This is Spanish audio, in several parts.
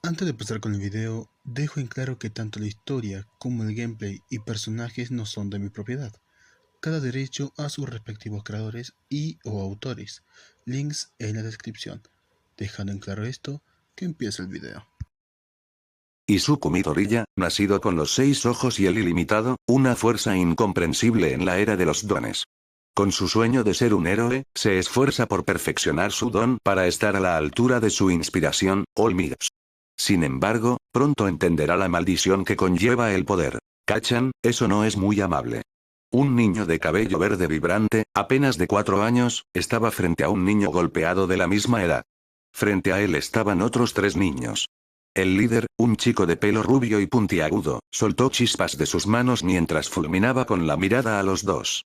Antes de pasar con el video, dejo en claro que tanto la historia como el gameplay y personajes no son de mi propiedad. Cada derecho a sus respectivos creadores y o autores. Links en la descripción. Dejando en claro esto, que empiece el video. Izuku Midoriya, nacido con los 6 ojos y el ilimitado, una fuerza incomprensible en la era de los dones. Con su sueño de ser un héroe, se esfuerza por perfeccionar su don para estar a la altura de su inspiración, Olmidos. Sin embargo, pronto entenderá la maldición que conlleva el poder. ¿Cachan? Eso no es muy amable. Un niño de cabello verde vibrante, apenas de 4 años, estaba frente a un niño golpeado de la misma edad. Frente a él estaban otros 3 niños. El líder, un chico de pelo rubio y puntiagudo, soltó chispas de sus manos mientras fulminaba con la mirada a los dos.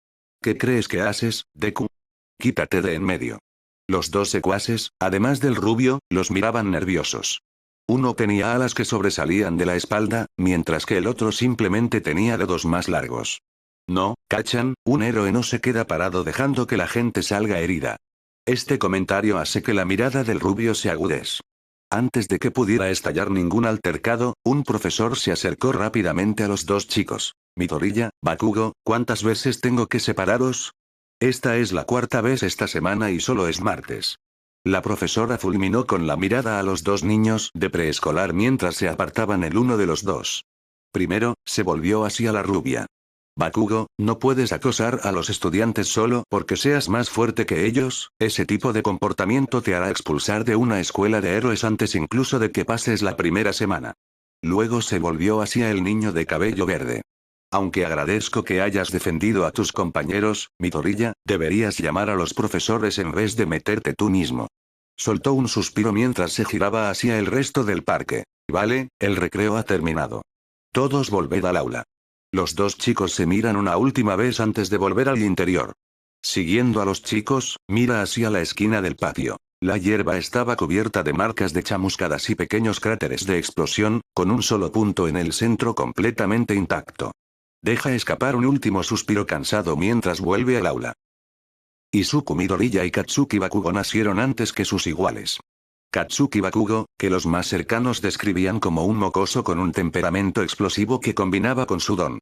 ¿Qué crees que haces, Deku? Quítate de en medio. Los dos secuaces, además del rubio, los miraban nerviosos. Uno tenía alas que sobresalían de la espalda, mientras que el otro simplemente tenía dedos más largos. No, ¿cachan? Un héroe no se queda parado dejando que la gente salga herida. Este comentario hace que la mirada del rubio se agudez. Antes de que pudiera estallar ningún altercado, un profesor se acercó rápidamente a los dos chicos. Midoriya, Bakugo, ¿cuántas veces tengo que separaros? Esta es la 4ª vez esta semana y solo es martes. La profesora fulminó con la mirada a los dos niños de preescolar mientras se apartaban el uno de los dos. Primero, se volvió hacia la rubia. Bakugo, no puedes acosar a los estudiantes solo porque seas más fuerte que ellos, ese tipo de comportamiento te hará expulsar de una escuela de héroes antes incluso de que pases la primera semana. Luego se volvió hacia el niño de cabello verde. Aunque agradezco que hayas defendido a tus compañeros, Midoriya, deberías llamar a los profesores en vez de meterte tú mismo. Soltó un suspiro mientras se giraba hacia el resto del parque. Vale, el recreo ha terminado. Todos volved al aula. Los dos chicos se miran una última vez antes de volver al interior. Siguiendo a los chicos, mira hacia la esquina del patio. La hierba estaba cubierta de marcas de chamuscadas y pequeños cráteres de explosión, con un solo punto en el centro completamente intacto. Deja escapar un último suspiro cansado mientras vuelve al aula. Izuku Midoriya y Katsuki Bakugo nacieron antes que sus iguales. Katsuki Bakugo, que los más cercanos describían como un mocoso con un temperamento explosivo que combinaba con su don.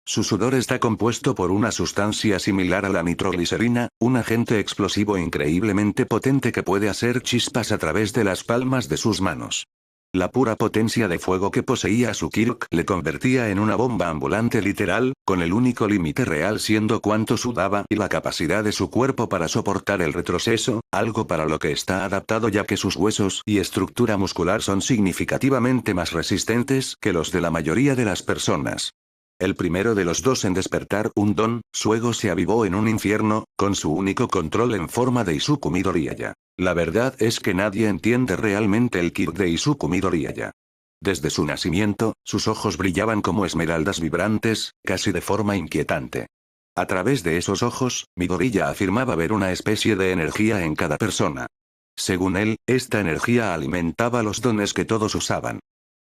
Su sudor está compuesto por una sustancia similar a la nitroglicerina, un agente explosivo increíblemente potente que puede hacer chispas a través de las palmas de sus manos. La pura potencia de fuego que poseía su Kirk le convertía en una bomba ambulante literal, con el único límite real siendo cuánto sudaba y la capacidad de su cuerpo para soportar el retroceso, algo para lo que está adaptado ya que sus huesos y estructura muscular son significativamente más resistentes que los de la mayoría de las personas. El primero de los dos en despertar un don, su ego se avivó en un infierno, con su único control en forma de Izuku Midoriya. La verdad es que nadie entiende realmente el Kirk de Izuku Midoriya. Desde su nacimiento, sus ojos brillaban como esmeraldas vibrantes, casi de forma inquietante. A través de esos ojos, Midoriya afirmaba ver una especie de energía en cada persona. Según él, esta energía alimentaba los dones que todos usaban.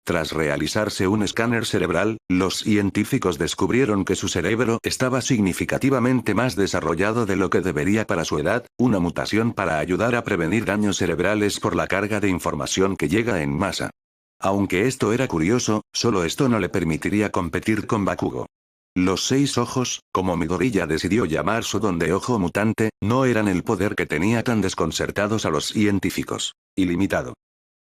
Tras realizarse un escáner cerebral, los científicos descubrieron que su cerebro estaba significativamente más desarrollado de lo que debería para su edad, una mutación para ayudar a prevenir daños cerebrales por la carga de información que llega en masa. Aunque esto era curioso, solo esto no le permitiría competir con Bakugo. Los 6 ojos, como Midoriya decidió llamar su don de ojo mutante, no eran el poder que tenía tan desconcertados a los científicos. Ilimitado.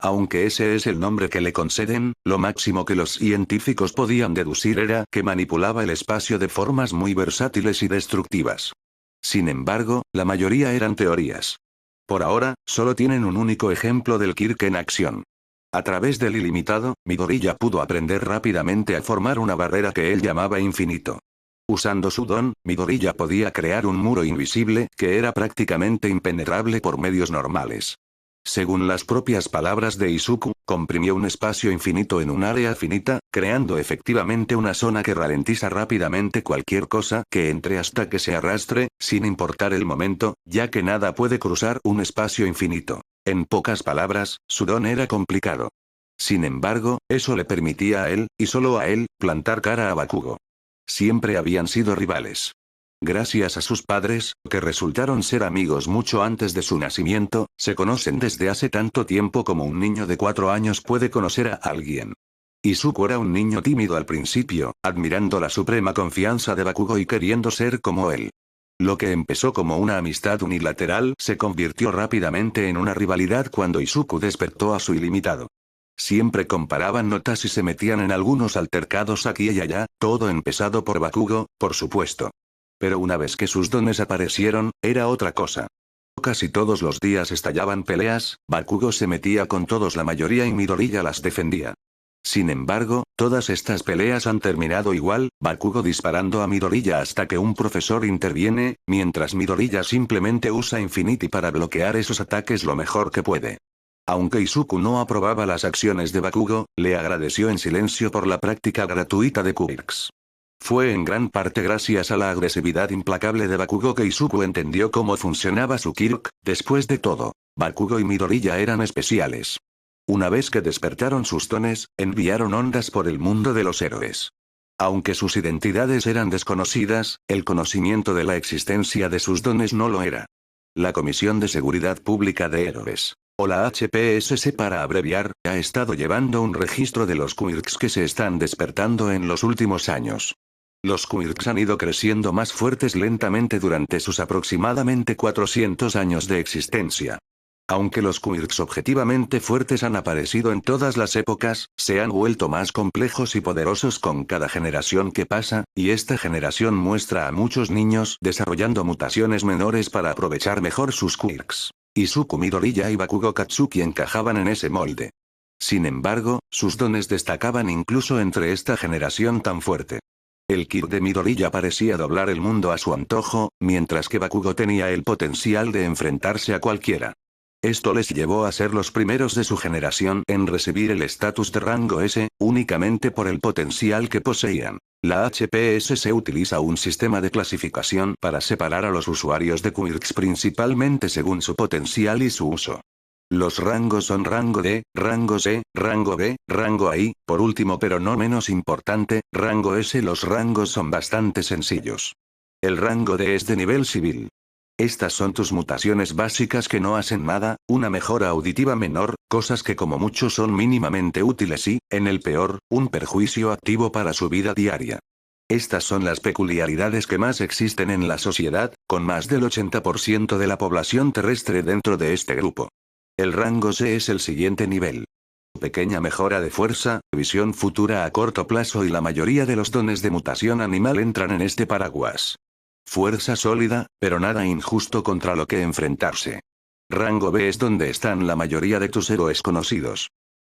Aunque ese es el nombre que le conceden, lo máximo que los científicos podían deducir era que manipulaba el espacio de formas muy versátiles y destructivas. Sin embargo, la mayoría eran teorías. Por ahora, solo tienen un único ejemplo del Kirk en acción. A través del ilimitado, Midoriya pudo aprender rápidamente a formar una barrera que él llamaba infinito. Usando su don, Midoriya podía crear un muro invisible que era prácticamente impenetrable por medios normales. Según las propias palabras de Izuku, comprimió un espacio infinito en un área finita, creando efectivamente una zona que ralentiza rápidamente cualquier cosa que entre hasta que se arrastre, sin importar el momento, ya que nada puede cruzar un espacio infinito. En pocas palabras, su don era complicado. Sin embargo, eso le permitía a él, y solo a él, plantar cara a Bakugo. Siempre habían sido rivales. Gracias a sus padres, que resultaron ser amigos mucho antes de su nacimiento, se conocen desde hace tanto tiempo como un niño de 4 años puede conocer a alguien. Izuku era un niño tímido al principio, admirando la suprema confianza de Bakugo y queriendo ser como él. Lo que empezó como una amistad unilateral se convirtió rápidamente en una rivalidad cuando Izuku despertó a su ilimitado. Siempre comparaban notas y se metían en algunos altercados aquí y allá, todo empezado por Bakugo, por supuesto. Pero una vez que sus dones aparecieron, era otra cosa. Casi todos los días estallaban peleas, Bakugo se metía con todos, la mayoría, y Midoriya las defendía. Sin embargo, todas estas peleas han terminado igual, Bakugo disparando a Midoriya hasta que un profesor interviene, mientras Midoriya simplemente usa Infinity para bloquear esos ataques lo mejor que puede. Aunque Izuku no aprobaba las acciones de Bakugo, le agradeció en silencio por la práctica gratuita de quirks. Fue en gran parte gracias a la agresividad implacable de Bakugo que Izuku entendió cómo funcionaba su quirk. Después de todo, Bakugo y Midoriya eran especiales. Una vez que despertaron sus dones, enviaron ondas por el mundo de los héroes. Aunque sus identidades eran desconocidas, el conocimiento de la existencia de sus dones no lo era. La Comisión de Seguridad Pública de Héroes, o la HPSC para abreviar, ha estado llevando un registro de los quirks que se están despertando en los últimos años. Los quirks han ido creciendo más fuertes lentamente durante sus aproximadamente 400 años de existencia. Aunque los quirks objetivamente fuertes han aparecido en todas las épocas, se han vuelto más complejos y poderosos con cada generación que pasa, y esta generación muestra a muchos niños desarrollando mutaciones menores para aprovechar mejor sus quirks. Izuku, Midoriya y Bakugo Katsuki encajaban en ese molde. Sin embargo, sus dones destacaban incluso entre esta generación tan fuerte. El ki de Midoriya parecía doblar el mundo a su antojo, mientras que Bakugo tenía el potencial de enfrentarse a cualquiera. Esto les llevó a ser los primeros de su generación en recibir el estatus de rango S, únicamente por el potencial que poseían. La HPSC utiliza un sistema de clasificación para separar a los usuarios de quirks principalmente según su potencial y su uso. Los rangos son rango D, rango C, rango B, rango AI, por último pero no menos importante, rango S. Los rangos son bastante sencillos. El rango D es de nivel civil. Estas son tus mutaciones básicas que no hacen nada, una mejora auditiva menor, cosas que como mucho son mínimamente útiles y, en el peor, un perjuicio activo para su vida diaria. Estas son las peculiaridades que más existen en la sociedad, con más del 80% de la población terrestre dentro de este grupo. El rango C es el siguiente nivel. Pequeña mejora de fuerza, visión futura a corto plazo y la mayoría de los dones de mutación animal entran en este paraguas. Fuerza sólida, pero nada injusto contra lo que enfrentarse. Rango B es donde están la mayoría de tus héroes conocidos.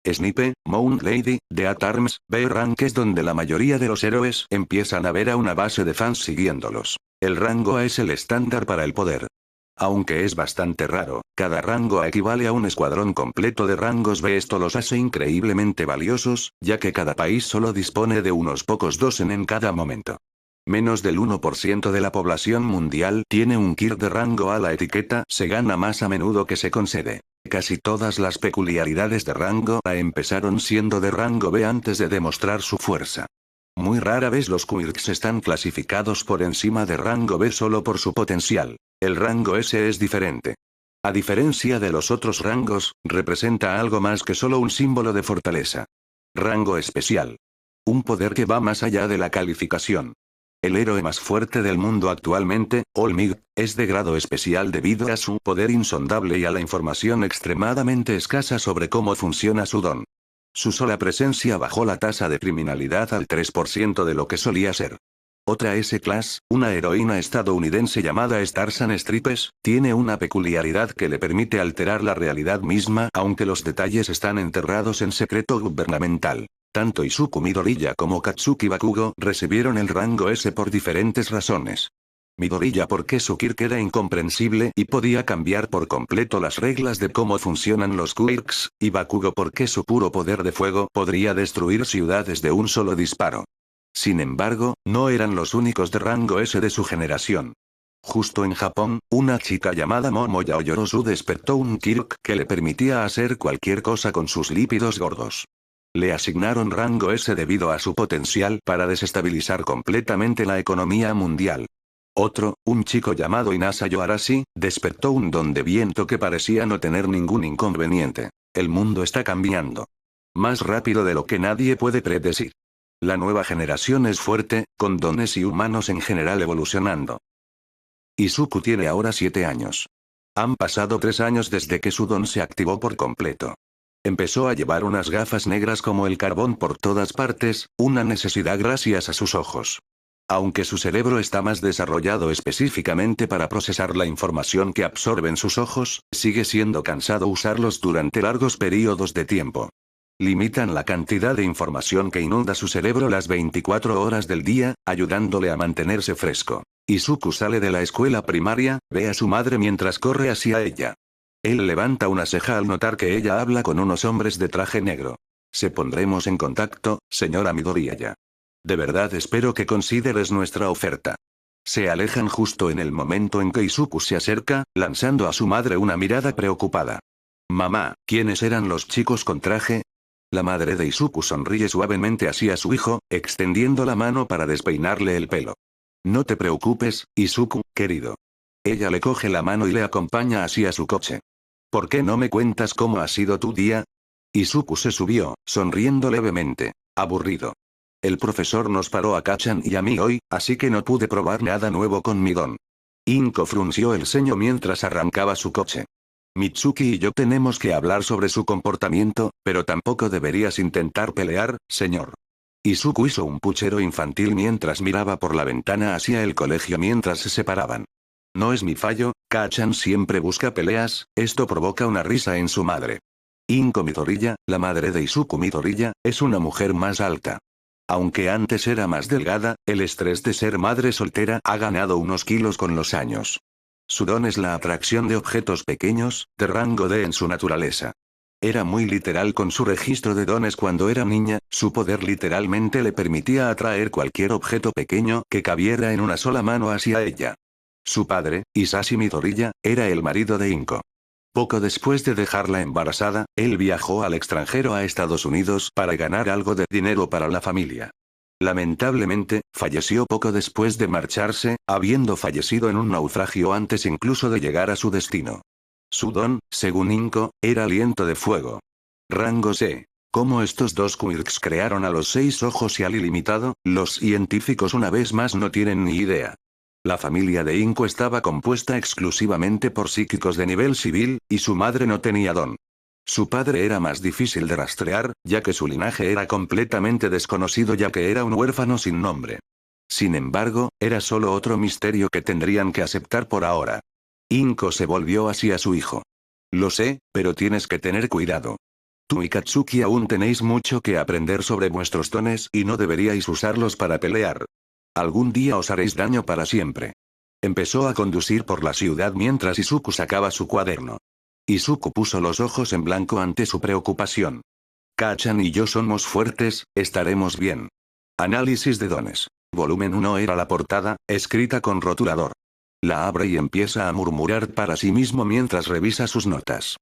Snipe, Mount Lady, Death Arms, B-Rank es donde la mayoría de los héroes empiezan a ver a una base de fans siguiéndolos. El rango A es el estándar para el poder. Aunque es bastante raro, cada rango A equivale a un escuadrón completo de rangos B. Esto los hace increíblemente valiosos, ya que cada país solo dispone de unos pocos dosen en cada momento. Menos del 1% de la población mundial tiene un quirk de rango A. La etiqueta se gana más a menudo que se concede. Casi todas las peculiaridades de rango A empezaron siendo de rango B antes de demostrar su fuerza. Muy rara vez los quirks están clasificados por encima de rango B solo por su potencial. El rango S es diferente. A diferencia de los otros rangos, representa algo más que solo un símbolo de fortaleza. Rango especial. Un poder que va más allá de la calificación. El héroe más fuerte del mundo actualmente, All Might, es de grado especial debido a su poder insondable y a la información extremadamente escasa sobre cómo funciona su don. Su sola presencia bajó la tasa de criminalidad al 3% de lo que solía ser. Otra S-Class, una heroína estadounidense llamada Starsan Stripes, tiene una peculiaridad que le permite alterar la realidad misma, aunque los detalles están enterrados en secreto gubernamental. Tanto Izuku Midoriya como Katsuki Bakugo recibieron el rango S por diferentes razones. Midoriya porque su quirk era incomprensible y podía cambiar por completo las reglas de cómo funcionan los quirks, y Bakugo porque su puro poder de fuego podría destruir ciudades de un solo disparo. Sin embargo, no eran los únicos de rango S de su generación. Justo en Japón, una chica llamada Momoya Oyorosu despertó un quirk que le permitía hacer cualquier cosa con sus lípidos gordos. Le asignaron rango S debido a su potencial para desestabilizar completamente la economía mundial. Otro, un chico llamado Inasa Yoarashi, despertó un don de viento que parecía no tener ningún inconveniente. El mundo está cambiando. Más rápido de lo que nadie puede predecir. La nueva generación es fuerte, con dones y humanos en general evolucionando. Izuku tiene ahora 7 años. Han pasado 3 años desde que su don se activó por completo. Empezó a llevar unas gafas negras como el carbón por todas partes, una necesidad gracias a sus ojos. Aunque su cerebro está más desarrollado específicamente para procesar la información que absorben sus ojos, sigue siendo cansado usarlos durante largos periodos de tiempo. Limitan la cantidad de información que inunda su cerebro las 24 horas del día, ayudándole a mantenerse fresco. Izuku sale de la escuela primaria, ve a su madre mientras corre hacia ella. Él levanta una ceja al notar que ella habla con unos hombres de traje negro. Se pondremos en contacto, señora Midoriya. De verdad espero que consideres nuestra oferta. Se alejan justo en el momento en que Izuku se acerca, lanzando a su madre una mirada preocupada. Mamá, ¿quiénes eran los chicos con traje? La madre de Izuku sonríe suavemente hacia su hijo, extendiendo la mano para despeinarle el pelo. No te preocupes, Izuku, querido. Ella le coge la mano y le acompaña hacia su coche. ¿Por qué no me cuentas cómo ha sido tu día? Izuku se subió, sonriendo levemente. Aburrido. El profesor nos paró a Kachan y a mí hoy, así que no pude probar nada nuevo con mi don. Inko frunció el ceño mientras arrancaba su coche. Mitsuki y yo tenemos que hablar sobre su comportamiento, pero tampoco deberías intentar pelear, señor. Izuku hizo un puchero infantil mientras miraba por la ventana hacia el colegio mientras se separaban. No es mi fallo, Kachan siempre busca peleas, esto provoca una risa en su madre. Inko Midoriya, la madre de Izuku Midoriya, es una mujer más alta. Aunque antes era más delgada, el estrés de ser madre soltera ha ganado unos kilos con los años. Su don es la atracción de objetos pequeños, de rango D en su naturaleza. Era muy literal con su registro de dones cuando era niña, su poder literalmente le permitía atraer cualquier objeto pequeño que cabiera en una sola mano hacia ella. Su padre, Isashi Midoriya, era el marido de Inko. Poco después de dejarla embarazada, él viajó al extranjero a Estados Unidos para ganar algo de dinero para la familia. Lamentablemente, falleció poco después de marcharse, habiendo fallecido en un naufragio antes incluso de llegar a su destino. Su don, según Inko, era aliento de fuego. Rango C. Cómo estos dos quirks crearon a los 6 ojos y al ilimitado, los científicos una vez más no tienen ni idea. La familia de Inko estaba compuesta exclusivamente por psíquicos de nivel civil, y su madre no tenía don. Su padre era más difícil de rastrear, ya que su linaje era completamente desconocido ya que era un huérfano sin nombre. Sin embargo, era solo otro misterio que tendrían que aceptar por ahora. Inko se volvió hacia su hijo. Lo sé, pero tienes que tener cuidado. Tú y Katsuki aún tenéis mucho que aprender sobre vuestros dones y no deberíais usarlos para pelear. Algún día os haréis daño para siempre. Empezó a conducir por la ciudad mientras Izuku sacaba su cuaderno. Izuku puso los ojos en blanco ante su preocupación. Kachan y yo somos fuertes, estaremos bien. Análisis de dones. Volumen 1 era la portada, escrita con rotulador. La abre y empieza a murmurar para sí mismo mientras revisa sus notas.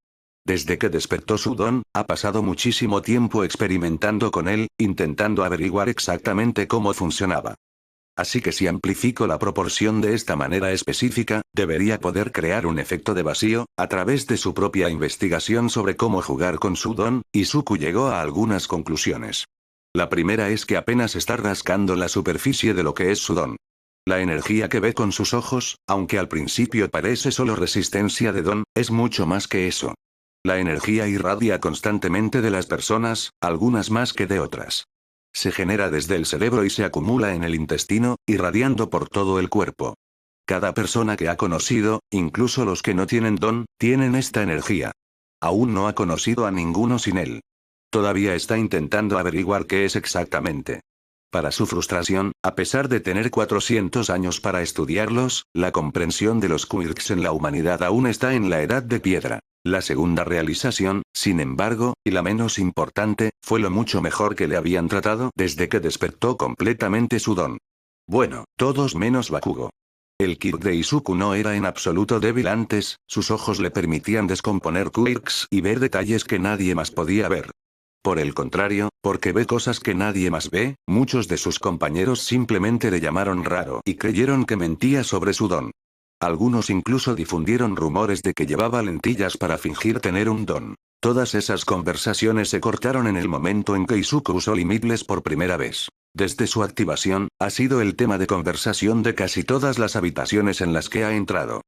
Desde que despertó su don, ha pasado muchísimo tiempo experimentando con él, intentando averiguar exactamente cómo funcionaba. Así que si amplifico la proporción de esta manera específica, debería poder crear un efecto de vacío. A través de su propia investigación sobre cómo jugar con su don, Izuku llegó a algunas conclusiones. La primera es que apenas está rascando la superficie de lo que es su don. La energía que ve con sus ojos, aunque al principio parece solo resistencia de don, es mucho más que eso. La energía irradia constantemente de las personas, algunas más que de otras. Se genera desde el cerebro y se acumula en el intestino, irradiando por todo el cuerpo. Cada persona que ha conocido, incluso los que no tienen don, tienen esta energía. Aún no ha conocido a ninguno sin él. Todavía está intentando averiguar qué es exactamente. Para su frustración, a pesar de tener 400 años para estudiarlos, la comprensión de los quirks en la humanidad aún está en la edad de piedra. La segunda realización, sin embargo, y la menos importante, fue lo mucho mejor que le habían tratado desde que despertó completamente su don. Bueno, todos menos Bakugo. El quirk de Izuku no era en absoluto débil antes, sus ojos le permitían descomponer quirks y ver detalles que nadie más podía ver. Por el contrario, porque ve cosas que nadie más ve, muchos de sus compañeros simplemente le llamaron raro y creyeron que mentía sobre su don. Algunos incluso difundieron rumores de que llevaba lentillas para fingir tener un don. Todas esas conversaciones se cortaron en el momento en que Izuku usó Limitless por primera vez. Desde su activación, ha sido el tema de conversación de casi todas las habitaciones en las que ha entrado.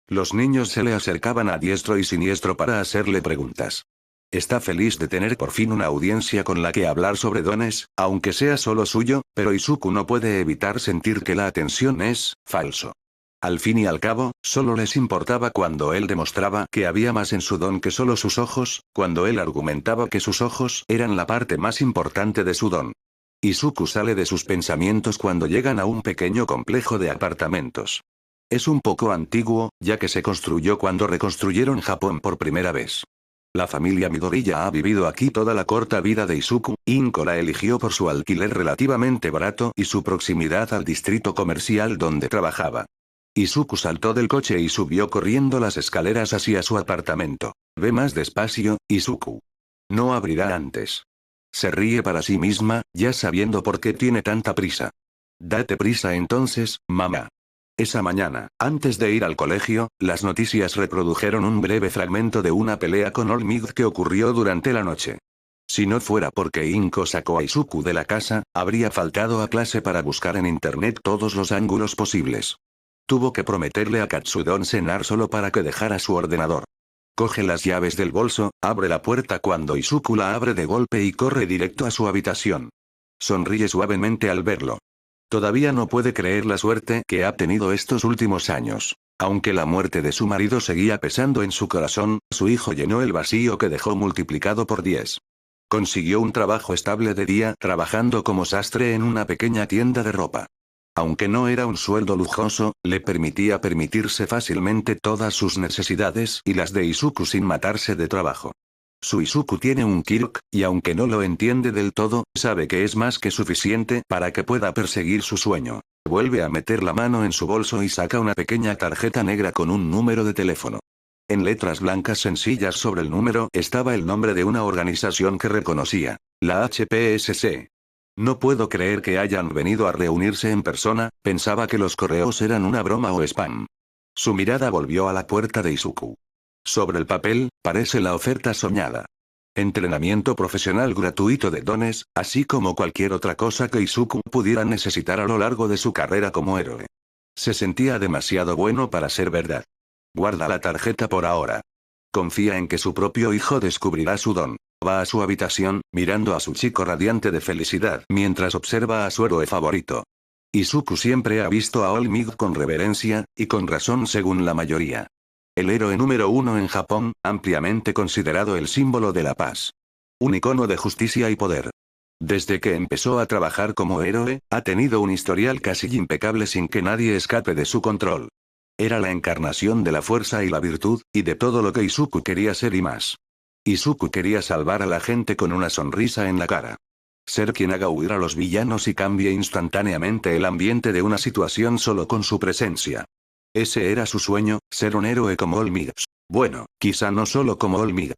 Los niños se le acercaban a diestro y siniestro para hacerle preguntas. Está feliz de tener por fin una audiencia con la que hablar sobre dones, aunque sea solo suyo, pero Izuku no puede evitar sentir que la atención es falso. Al fin y al cabo, solo les importaba cuando él demostraba que había más en su don que solo sus ojos, cuando él argumentaba que sus ojos eran la parte más importante de su don. Izuku sale de sus pensamientos cuando llegan a un pequeño complejo de apartamentos. Es un poco antiguo, ya que se construyó cuando reconstruyeron Japón por primera vez. La familia Midoriya ha vivido aquí toda la corta vida de Izuku. Inko la eligió por su alquiler relativamente barato y su proximidad al distrito comercial donde trabajaba. Izuku saltó del coche y subió corriendo las escaleras hacia su apartamento. Ve más despacio, Izuku. No abrirá antes. Se ríe para sí misma, ya sabiendo por qué tiene tanta prisa. Date prisa entonces, mamá. Esa mañana, antes de ir al colegio, las noticias reprodujeron un breve fragmento de una pelea con All Might que ocurrió durante la noche. Si no fuera porque Inko sacó a Izuku de la casa, habría faltado a clase para buscar en internet todos los ángulos posibles. Tuvo que prometerle a Katsudon cenar solo para que dejara su ordenador. Coge las llaves del bolso, abre la puerta cuando Izuku la abre de golpe y corre directo a su habitación. Sonríe suavemente al verlo. Todavía no puede creer la suerte que ha tenido estos últimos años. Aunque la muerte de su marido seguía pesando en su corazón, su hijo llenó el vacío que dejó multiplicado por 10. Consiguió un trabajo estable de día trabajando como sastre en una pequeña tienda de ropa. Aunque no era un sueldo lujoso, le permitía permitirse fácilmente todas sus necesidades y las de Izuku sin matarse de trabajo. Su Izuku tiene un Kirk, y aunque no lo entiende del todo, sabe que es más que suficiente para que pueda perseguir su sueño. Vuelve a meter la mano en su bolso y saca una pequeña tarjeta negra con un número de teléfono. En letras blancas sencillas sobre el número estaba el nombre de una organización que reconocía, la HPSC. No puedo creer que hayan venido a reunirse en persona, pensaba que los correos eran una broma o spam. Su mirada volvió a la puerta de Izuku. Sobre el papel, parece la oferta soñada. Entrenamiento profesional gratuito de dones, así como cualquier otra cosa que Izuku pudiera necesitar a lo largo de su carrera como héroe. Se sentía demasiado bueno para ser verdad. Guarda la tarjeta por ahora. Confía en que su propio hijo descubrirá su don. Va a su habitación, mirando a su chico radiante de felicidad mientras observa a su héroe favorito. Izuku siempre ha visto a All Might con reverencia, y con razón según la mayoría. El héroe número 1 en Japón, ampliamente considerado el símbolo de la paz. Un icono de justicia y poder. Desde que empezó a trabajar como héroe, ha tenido un historial casi impecable sin que nadie escape de su control. Era la encarnación de la fuerza y la virtud, y de todo lo que Izuku quería ser y más. Izuku quería salvar a la gente con una sonrisa en la cara. Ser quien haga huir a los villanos y cambie instantáneamente el ambiente de una situación solo con su presencia. Ese era su sueño, ser un héroe como All Might. Bueno, quizá no solo como All Might.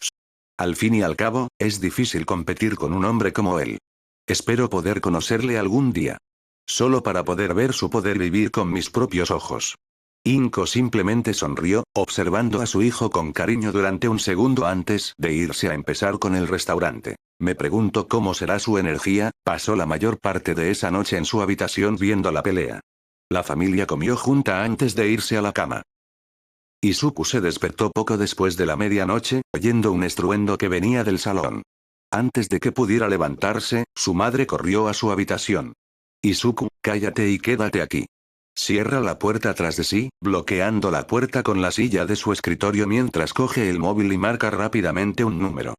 Al fin y al cabo, es difícil competir con un hombre como él. Espero poder conocerle algún día. Solo para poder ver su poder vivir con mis propios ojos. Inko simplemente sonrió, observando a su hijo con cariño durante un segundo antes de irse a empezar con el restaurante. Me pregunto cómo será su energía. Pasó la mayor parte de esa noche en su habitación viendo la pelea. La familia comió junta antes de irse a la cama. Izuku se despertó poco después de la medianoche, oyendo un estruendo que venía del salón. Antes de que pudiera levantarse, su madre corrió a su habitación. Izuku, cállate y quédate aquí. Cierra la puerta tras de sí, bloqueando la puerta con la silla de su escritorio mientras coge el móvil y marca rápidamente un número.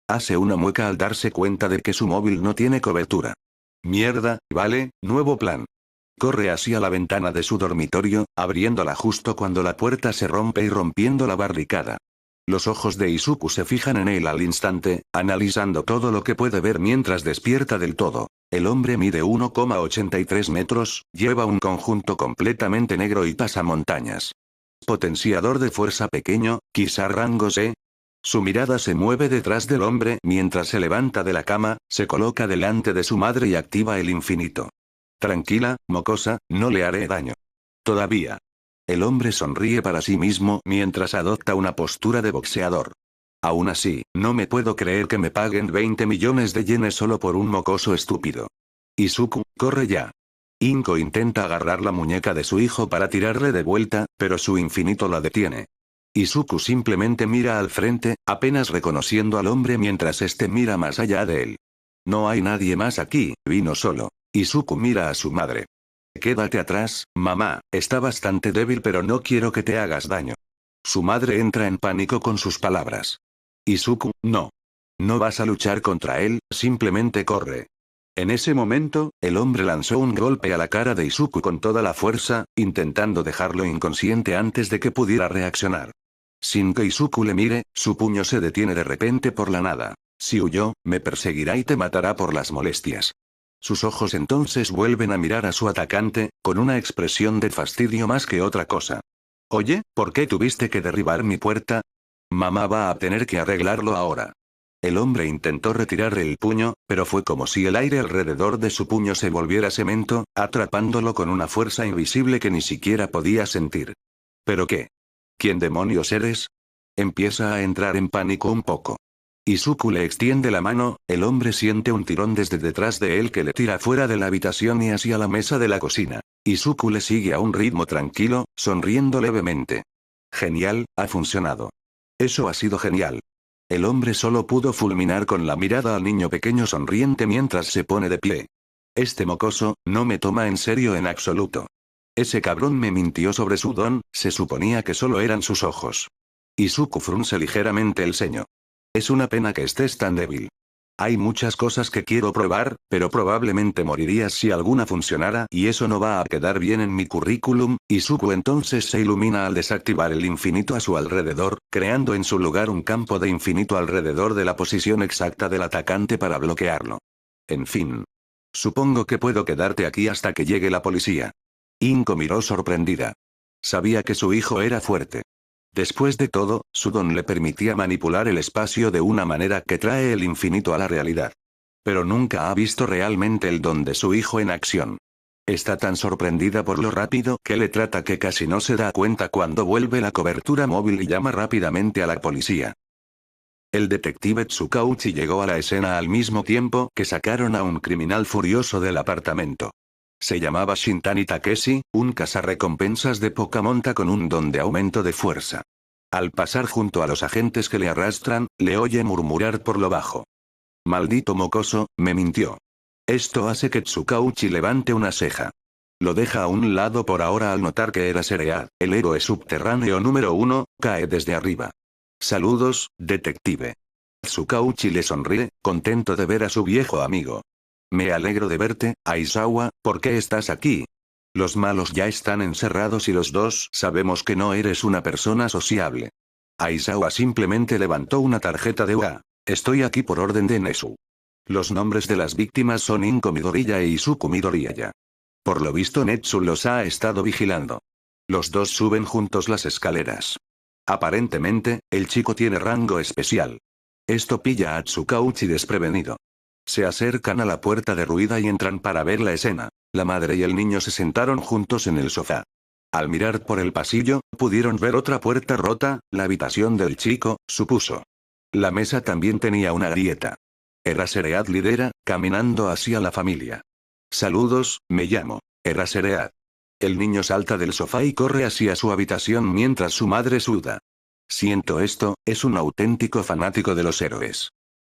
Hace una mueca al darse cuenta de que su móvil no tiene cobertura. Mierda, vale, nuevo plan. Corre hacia la ventana de su dormitorio, abriéndola justo cuando la puerta se rompe y rompiendo la barricada. Los ojos de Izuku se fijan en él al instante, analizando todo lo que puede ver mientras despierta del todo. El hombre mide 1,83 metros, lleva un conjunto completamente negro y pasamontañas. Potenciador de fuerza pequeño, quizá rango C. Su mirada se mueve detrás del hombre mientras se levanta de la cama, se coloca delante de su madre y activa el infinito. Tranquila, mocosa, no le haré daño. Todavía. El hombre sonríe para sí mismo mientras adopta una postura de boxeador. Aún así, no me puedo creer que me paguen 20 millones de yenes solo por un mocoso estúpido. Izuku, corre ya. Inko intenta agarrar la muñeca de su hijo para tirarle de vuelta, pero su infinito la detiene. Izuku simplemente mira al frente, apenas reconociendo al hombre mientras este mira más allá de él. No hay nadie más aquí, vino solo. Izuku mira a su madre. Quédate atrás, mamá, está bastante débil pero no quiero que te hagas daño. Su madre entra en pánico con sus palabras. Izuku, no. No vas a luchar contra él, simplemente corre. En ese momento, el hombre lanzó un golpe a la cara de Izuku con toda la fuerza, intentando dejarlo inconsciente antes de que pudiera reaccionar. Sin que Izuku le mire, su puño se detiene de repente por la nada. Si huyó, me perseguirá y te matará por las molestias. Sus ojos entonces vuelven a mirar a su atacante, con una expresión de fastidio más que otra cosa. Oye, ¿por qué tuviste que derribar mi puerta? Mamá va a tener que arreglarlo ahora. El hombre intentó retirar el puño, pero fue como si el aire alrededor de su puño se volviera cemento, atrapándolo con una fuerza invisible que ni siquiera podía sentir. ¿Pero qué? ¿Quién demonios eres? Empieza a entrar en pánico un poco. Izuku le extiende la mano, el hombre siente un tirón desde detrás de él que le tira fuera de la habitación y hacia la mesa de la cocina. Izuku le sigue a un ritmo tranquilo, sonriendo levemente. Genial, ha funcionado. Eso ha sido genial. El hombre solo pudo fulminar con la mirada al niño pequeño sonriente mientras se pone de pie. Este mocoso, no me toma en serio en absoluto. Ese cabrón me mintió sobre su don, se suponía que solo eran sus ojos. Izuku frunce ligeramente el ceño. Es una pena que estés tan débil. Hay muchas cosas que quiero probar, pero probablemente morirías si alguna funcionara y eso no va a quedar bien en mi currículum. Izuku entonces se ilumina al desactivar el infinito a su alrededor, creando en su lugar un campo de infinito alrededor de la posición exacta del atacante para bloquearlo. En fin. Supongo que puedo quedarte aquí hasta que llegue la policía. Inko miró sorprendida. Sabía que su hijo era fuerte. Después de todo, su don le permitía manipular el espacio de una manera que trae el infinito a la realidad. Pero nunca ha visto realmente el don de su hijo en acción. Está tan sorprendida por lo rápido que le trata que casi no se da cuenta cuando vuelve la cobertura móvil y llama rápidamente a la policía. El detective Tsukauchi llegó a la escena al mismo tiempo que sacaron a un criminal furioso del apartamento. Se llamaba Shintani Takeshi, un cazarrecompensas de poca monta con un don de aumento de fuerza. Al pasar junto a los agentes que le arrastran, le oye murmurar por lo bajo. Maldito mocoso, me mintió. Esto hace que Tsukauchi levante una ceja. Lo deja a un lado por ahora al notar que era Seread, el héroe subterráneo número 1, cae desde arriba. Saludos, detective. Tsukauchi le sonríe, contento de ver a su viejo amigo. Me alegro de verte, Aizawa, ¿por qué estás aquí? Los malos ya están encerrados y los dos sabemos que no eres una persona sociable. Aizawa simplemente levantó una tarjeta de UA. Estoy aquí por orden de Nezu. Los nombres de las víctimas son Inko Midoriya e Izuku Midoriya. Por lo visto Netsu los ha estado vigilando. Los dos suben juntos las escaleras. Aparentemente, el chico tiene rango especial. Esto pilla a Tsukauchi desprevenido. Se acercan a la puerta derruida y entran para ver la escena. La madre y el niño se sentaron juntos en el sofá. Al mirar por el pasillo, pudieron ver otra puerta rota, la habitación del chico, supuso. La mesa también tenía una grieta. Eraseread lidera, caminando hacia la familia. Saludos, me llamo Eraseread. El niño salta del sofá y corre hacia su habitación mientras su madre suda. Siento esto, es un auténtico fanático de los héroes.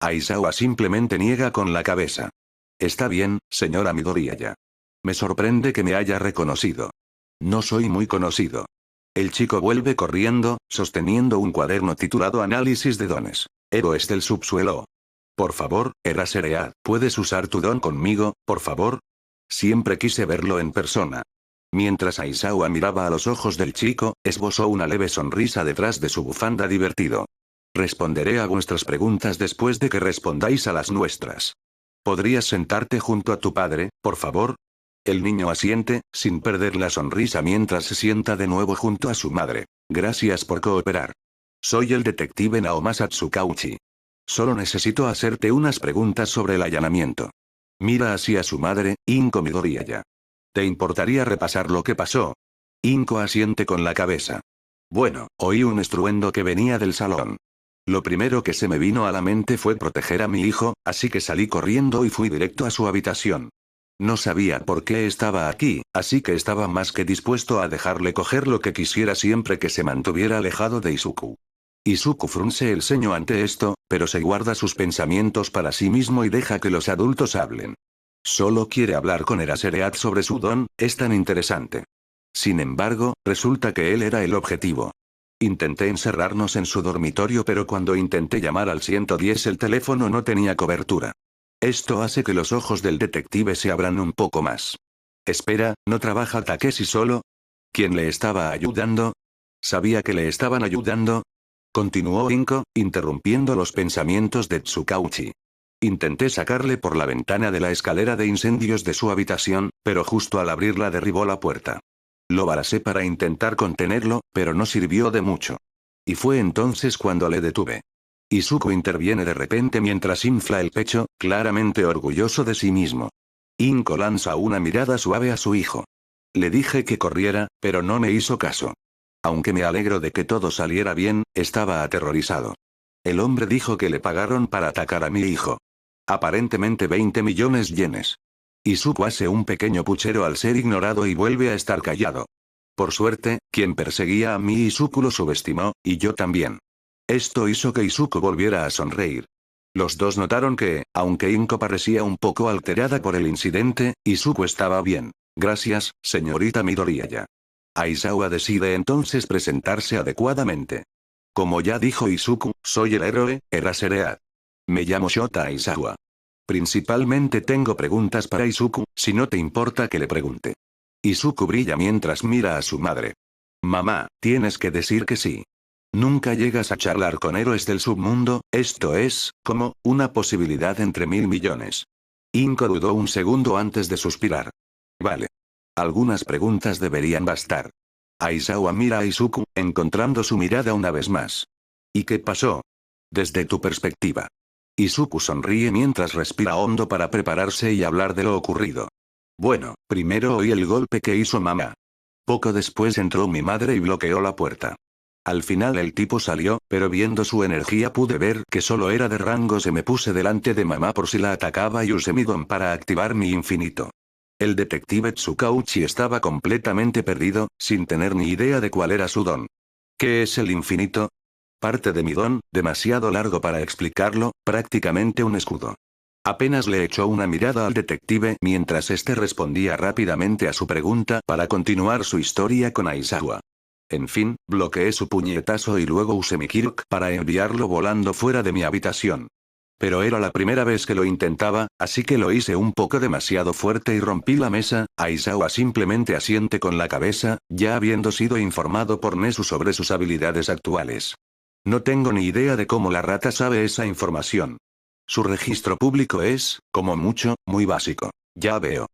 Aizawa simplemente niega con la cabeza. Está bien, señora Midoriya. Me sorprende que me haya reconocido. No soy muy conocido. El chico vuelve corriendo, sosteniendo un cuaderno titulado Análisis de dones. Héroes del subsuelo. Por favor, Eraseread, ¿puedes usar tu don conmigo, por favor? Siempre quise verlo en persona. Mientras Aizawa miraba a los ojos del chico, esbozó una leve sonrisa detrás de su bufanda divertido. Responderé a vuestras preguntas después de que respondáis a las nuestras. ¿Podrías sentarte junto a tu padre, por favor? El niño asiente, sin perder la sonrisa mientras se sienta de nuevo junto a su madre. Gracias por cooperar. Soy el detective Naomasa Tsukauchi. Solo necesito hacerte unas preguntas sobre el allanamiento. Mira hacia su madre, Inko Midoriya. ¿Te importaría repasar lo que pasó? Inko asiente con la cabeza. Bueno, oí un estruendo que venía del salón. Lo primero que se me vino a la mente fue proteger a mi hijo, así que salí corriendo y fui directo a su habitación. No sabía por qué estaba aquí, así que estaba más que dispuesto a dejarle coger lo que quisiera siempre que se mantuviera alejado de Izuku. Izuku frunce el ceño ante esto, pero se guarda sus pensamientos para sí mismo y deja que los adultos hablen. Solo quiere hablar con Erasereat sobre su don, es tan interesante. Sin embargo, resulta que él era el objetivo. Intenté encerrarnos en su dormitorio, pero cuando intenté llamar al 110 el teléfono no tenía cobertura. Esto hace que los ojos del detective se abran un poco más. Espera, ¿no trabaja Takeshi solo? ¿Quién le estaba ayudando? ¿Sabía que le estaban ayudando? Continuó Inko, interrumpiendo los pensamientos de Tsukauchi. Intenté sacarle por la ventana de la escalera de incendios de su habitación, pero justo al abrirla derribó la puerta. Lo baracé para intentar contenerlo, pero no sirvió de mucho. Y fue entonces cuando le detuve. Izuku interviene de repente mientras infla el pecho, claramente orgulloso de sí mismo. Inko lanza una mirada suave a su hijo. Le dije que corriera, pero no me hizo caso. Aunque me alegro de que todo saliera bien, estaba aterrorizado. El hombre dijo que le pagaron para atacar a mi hijo. Aparentemente 20 millones yenes. Izuku hace un pequeño puchero al ser ignorado y vuelve a estar callado. Por suerte, quien perseguía a mi Izuku lo subestimó, y yo también. Esto hizo que Izuku volviera a sonreír. Los dos notaron que, aunque Inko parecía un poco alterada por el incidente, Izuku estaba bien. Gracias, señorita Midoriya. Aizawa decide entonces presentarse adecuadamente. Como ya dijo Izuku, soy el héroe, Erasereat. Me llamo Shota Aizawa. Principalmente tengo preguntas para Izuku, si no te importa que le pregunte. Izuku brilla mientras mira a su madre. Mamá, tienes que decir que sí. Nunca llegas a charlar con héroes del submundo, esto es, como, una posibilidad entre 1000 millones. Inko dudó un segundo antes de suspirar. Vale. Algunas preguntas deberían bastar. Aizawa mira a Izuku, encontrando su mirada una vez más. ¿Y qué pasó? Desde tu perspectiva. Izuku sonríe mientras respira hondo para prepararse y hablar de lo ocurrido. Bueno, primero oí el golpe que hizo mamá. Poco después entró mi madre y bloqueó la puerta. Al final el tipo salió, pero viendo su energía pude ver que solo era de rango. Se me puse delante de mamá por si la atacaba y usé mi don para activar mi infinito. El detective Tsukauchi estaba completamente perdido, sin tener ni idea de cuál era su don. ¿Qué es el infinito? Parte de mi don, demasiado largo para explicarlo, prácticamente un escudo. Apenas le echó una mirada al detective mientras este respondía rápidamente a su pregunta para continuar su historia con Aizawa. En fin, bloqueé su puñetazo y luego usé mi Kirk para enviarlo volando fuera de mi habitación. Pero era la primera vez que lo intentaba, así que lo hice un poco demasiado fuerte y rompí la mesa. Aizawa simplemente asiente con la cabeza, ya habiendo sido informado por Nezu sobre sus habilidades actuales. No tengo ni idea de cómo la rata sabe esa información. Su registro público es, como mucho, muy básico. Ya veo.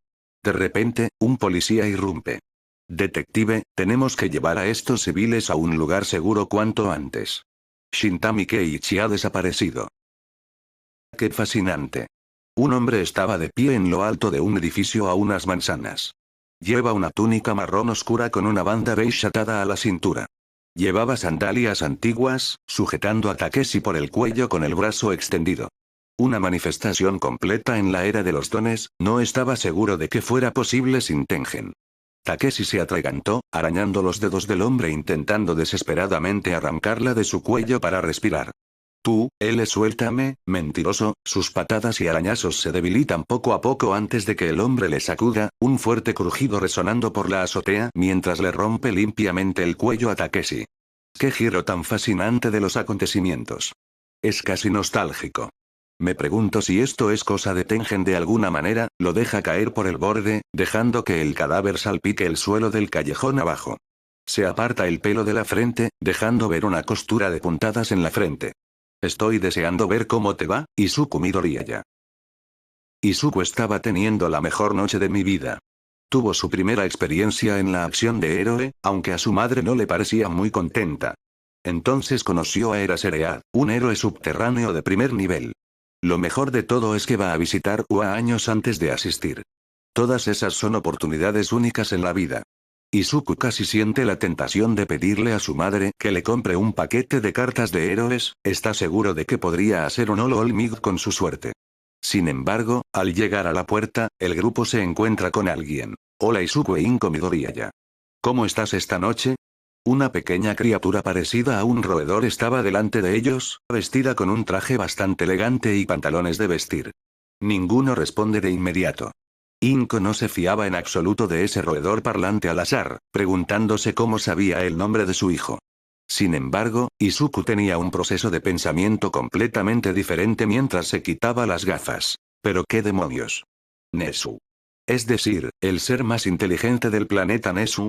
De repente, un policía irrumpe. Detective, tenemos que llevar a estos civiles a un lugar seguro cuanto antes. Shintami Keiichi ha desaparecido. ¡Qué fascinante! Un hombre estaba de pie en lo alto de un edificio a unas manzanas. Lleva una túnica marrón oscura con una banda beige atada a la cintura. Llevaba sandalias antiguas, sujetando a Takeshi por el cuello con el brazo extendido. Una manifestación completa en la era de los dones, no estaba seguro de que fuera posible sin Tengen. Takeshi se atragantó, arañando los dedos del hombre intentando desesperadamente arrancarla de su cuello para respirar. Tú, suéltame, mentiroso. Sus patadas y arañazos se debilitan poco a poco antes de que el hombre le sacuda, un fuerte crujido resonando por la azotea mientras le rompe limpiamente el cuello a Takeshi. ¡Qué giro tan fascinante de los acontecimientos! Es casi nostálgico. Me pregunto si esto es cosa de Tengen de alguna manera. Lo deja caer por el borde, dejando que el cadáver salpique el suelo del callejón abajo. Se aparta el pelo de la frente, dejando ver una costura de puntadas en la frente. Estoy deseando ver cómo te va, Izuku Midoriya. Izuku estaba teniendo la mejor noche de mi vida. Tuvo su primera experiencia en la acción de héroe, aunque a su madre no le parecía muy contenta. Entonces conoció a Eraserhead, un héroe subterráneo de primer nivel. Lo mejor de todo es que va a visitar UA años antes de asistir. Todas esas son oportunidades únicas en la vida. Izuku casi siente la tentación de pedirle a su madre que le compre un paquete de cartas de héroes, está seguro de que podría hacer un All Mig con su suerte. Sin embargo, al llegar a la puerta, el grupo se encuentra con alguien. Hola Izuku e Inko Midoriyaya. ¿Cómo estás esta noche? Una pequeña criatura parecida a un roedor estaba delante de ellos, vestida con un traje bastante elegante y pantalones de vestir. Ninguno responde de inmediato. Inko no se fiaba en absoluto de ese roedor parlante al azar, preguntándose cómo sabía el nombre de su hijo. Sin embargo, Izuku tenía un proceso de pensamiento completamente diferente mientras se quitaba las gafas. ¿Pero qué demonios? Nezu. Es decir, el ser más inteligente del planeta Nezu.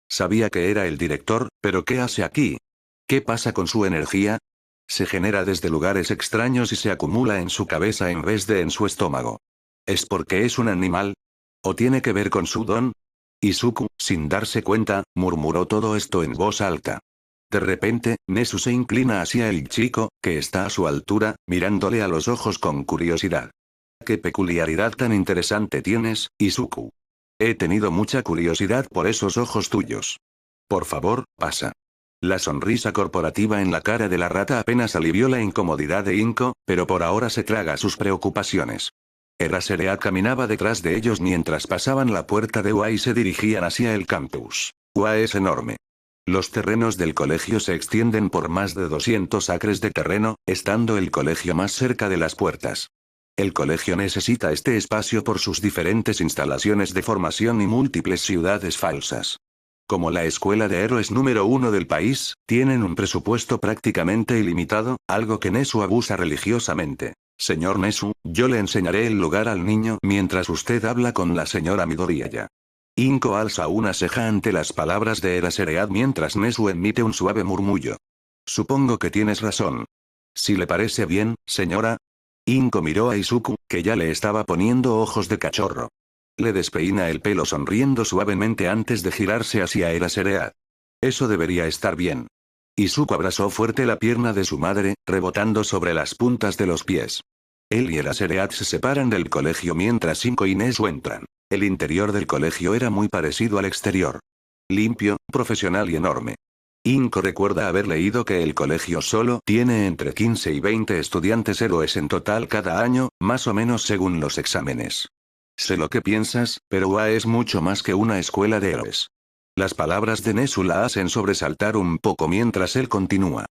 Sabía que era el director, pero ¿qué hace aquí? ¿Qué pasa con su energía? Se genera desde lugares extraños y se acumula en su cabeza en vez de en su estómago. ¿Es porque es un animal? ¿O tiene que ver con su don? Izuku, sin darse cuenta, murmuró todo esto en voz alta. De repente, Nezu se inclina hacia el chico, que está a su altura, mirándole a los ojos con curiosidad. ¿Qué peculiaridad tan interesante tienes, Izuku? He tenido mucha curiosidad por esos ojos tuyos. Por favor, pasa. La sonrisa corporativa en la cara de la rata apenas alivió la incomodidad de Inko, pero por ahora se traga sus preocupaciones. Eraserhead caminaba detrás de ellos mientras pasaban la puerta de UA y se dirigían hacia el campus. UA es enorme. Los terrenos del colegio se extienden por más de 200 acres de terreno, estando el colegio más cerca de las puertas. El colegio necesita este espacio por sus diferentes instalaciones de formación y múltiples ciudades falsas. Como la escuela de héroes número 1 del país, tienen un presupuesto prácticamente ilimitado, algo que Nezu abusa religiosamente. Señor Nezu, yo le enseñaré el lugar al niño mientras usted habla con la señora Midoriyaya. Inko alza una ceja ante las palabras de Eraserhead mientras Nezu emite un suave murmullo. Supongo que tienes razón. Si le parece bien, señora. Inko miró a Izuku, que ya le estaba poniendo ojos de cachorro. Le despeina el pelo sonriendo suavemente antes de girarse hacia Eraserhead. Eso debería estar bien. Izuku abrazó fuerte la pierna de su madre, rebotando sobre las puntas de los pies. Él y Eraserhead se separan del colegio mientras Inko y Nezu entran. El interior del colegio era muy parecido al exterior. Limpio, profesional y enorme. Inko recuerda haber leído que el colegio solo tiene entre 15 y 20 estudiantes héroes en total cada año, más o menos según los exámenes. Sé lo que piensas, pero UA es mucho más que una escuela de héroes. Las palabras de Nezu la hacen sobresaltar un poco mientras él continúa.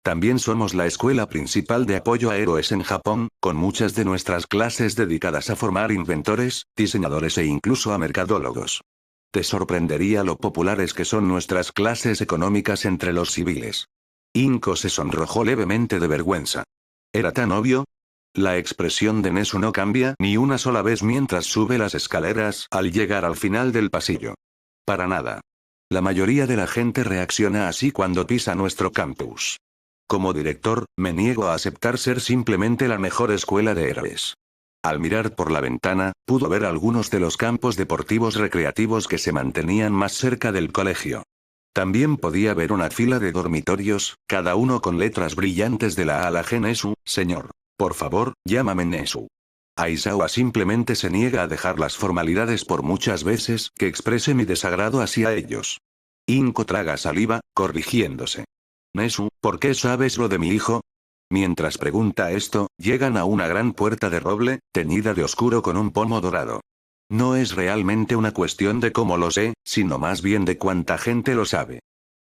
También somos la escuela principal de apoyo a héroes en Japón, con muchas de nuestras clases dedicadas a formar inventores, diseñadores e incluso a mercadólogos. Te sorprendería lo populares que son nuestras clases económicas entre los civiles. Inko se sonrojó levemente de vergüenza. ¿Era tan obvio? La expresión de Nezu no cambia ni una sola vez mientras sube las escaleras al llegar al final del pasillo. Para nada. La mayoría de la gente reacciona así cuando pisa nuestro campus. Como director, me niego a aceptar ser simplemente la mejor escuela de héroes. Al mirar por la ventana, pudo ver algunos de los campos deportivos recreativos que se mantenían más cerca del colegio. También podía ver una fila de dormitorios, cada uno con letras brillantes de la A a la G. Nezu, señor. Por favor, llámame Nezu. Aizawa simplemente se niega a dejar las formalidades por muchas veces que exprese mi desagrado hacia ellos. Inko traga saliva, corrigiéndose. Nezu, ¿por qué sabes lo de mi hijo? Mientras pregunta esto, llegan a una gran puerta de roble, teñida de oscuro con un pomo dorado. No es realmente una cuestión de cómo lo sé, sino más bien de cuánta gente lo sabe.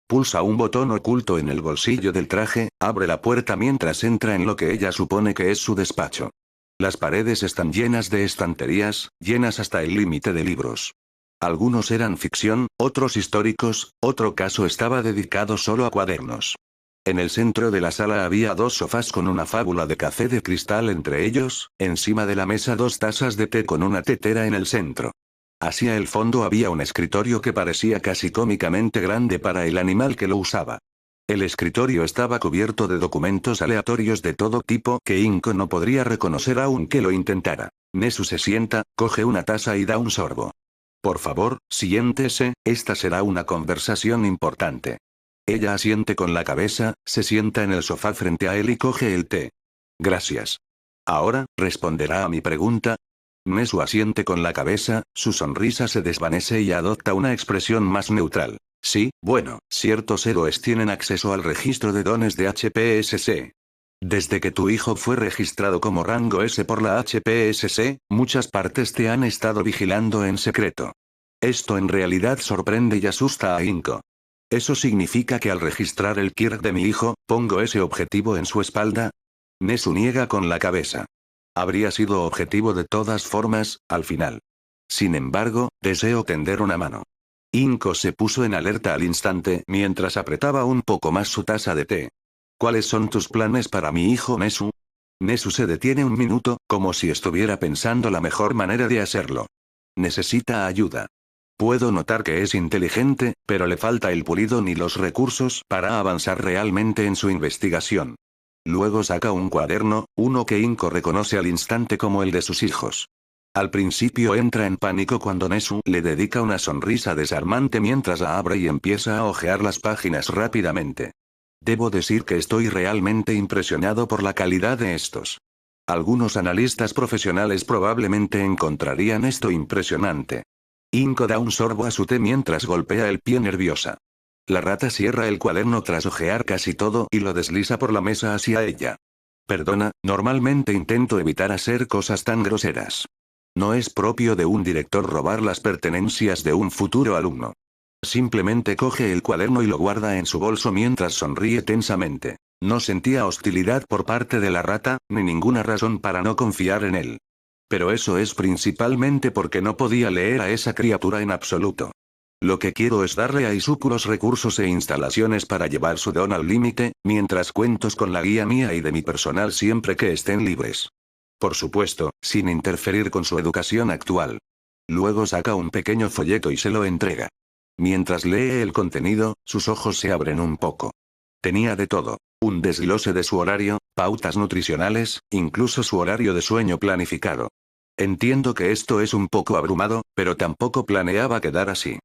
Pulsa un botón oculto en el bolsillo del traje, abre la puerta mientras entra en lo que ella supone que es su despacho. Las paredes están llenas de estanterías, llenas hasta el límite de libros. Algunos eran ficción, otros históricos, otro caso estaba dedicado solo a cuadernos. En el centro de la sala había 2 sofás con una fábula de café de cristal entre ellos, encima de la mesa 2 tazas de té con una tetera en el centro. Hacia el fondo había un escritorio que parecía casi cómicamente grande para el animal que lo usaba. El escritorio estaba cubierto de documentos aleatorios de todo tipo que Inko no podría reconocer aunque lo intentara. Nezu se sienta, coge una taza y da un sorbo. Por favor, siéntese, esta será una conversación importante. Ella asiente con la cabeza, se sienta en el sofá frente a él y coge el té. Gracias. Ahora, ¿responderá a mi pregunta? Nesu asiente con la cabeza, su sonrisa se desvanece y adopta una expresión más neutral. Sí, bueno, ciertos héroes tienen acceso al registro de dones de HPSC. Desde que tu hijo fue registrado como rango S por la HPSC, muchas partes te han estado vigilando en secreto. Esto en realidad sorprende y asusta a Inko. ¿Eso significa que al registrar el Kirk de mi hijo, pongo ese objetivo en su espalda? Nesu niega con la cabeza. Habría sido objetivo de todas formas, al final. Sin embargo, deseo tender una mano. Inko se puso en alerta al instante mientras apretaba un poco más su taza de té. ¿Cuáles son tus planes para mi hijo Nesu? Nesu se detiene un minuto, como si estuviera pensando la mejor manera de hacerlo. Necesita ayuda. Puedo notar que es inteligente, pero le falta el pulido ni los recursos para avanzar realmente en su investigación. Luego saca un cuaderno, uno que Inko reconoce al instante como el de sus hijos. Al principio entra en pánico cuando Nesu le dedica una sonrisa desarmante mientras la abre y empieza a hojear las páginas rápidamente. Debo decir que estoy realmente impresionado por la calidad de estos. Algunos analistas profesionales probablemente encontrarían esto impresionante. Inko da un sorbo a su té mientras golpea el pie nerviosa. La rata cierra el cuaderno tras hojear casi todo y lo desliza por la mesa hacia ella. Perdona, normalmente intento evitar hacer cosas tan groseras. No es propio de un director robar las pertenencias de un futuro alumno. Simplemente coge el cuaderno y lo guarda en su bolso mientras sonríe tensamente. No sentía hostilidad por parte de la rata, ni ninguna razón para no confiar en él. Pero eso es principalmente porque no podía leer a esa criatura en absoluto. Lo que quiero es darle a Izuku los recursos e instalaciones para llevar su don al límite, mientras cuentos con la guía mía y de mi personal siempre que estén libres. Por supuesto, sin interferir con su educación actual. Luego saca un pequeño folleto y se lo entrega. Mientras lee el contenido, sus ojos se abren un poco. Tenía de todo. Un desglose de su horario, pautas nutricionales, incluso su horario de sueño planificado. Entiendo que esto es un poco abrumado, pero tampoco planeaba quedar así.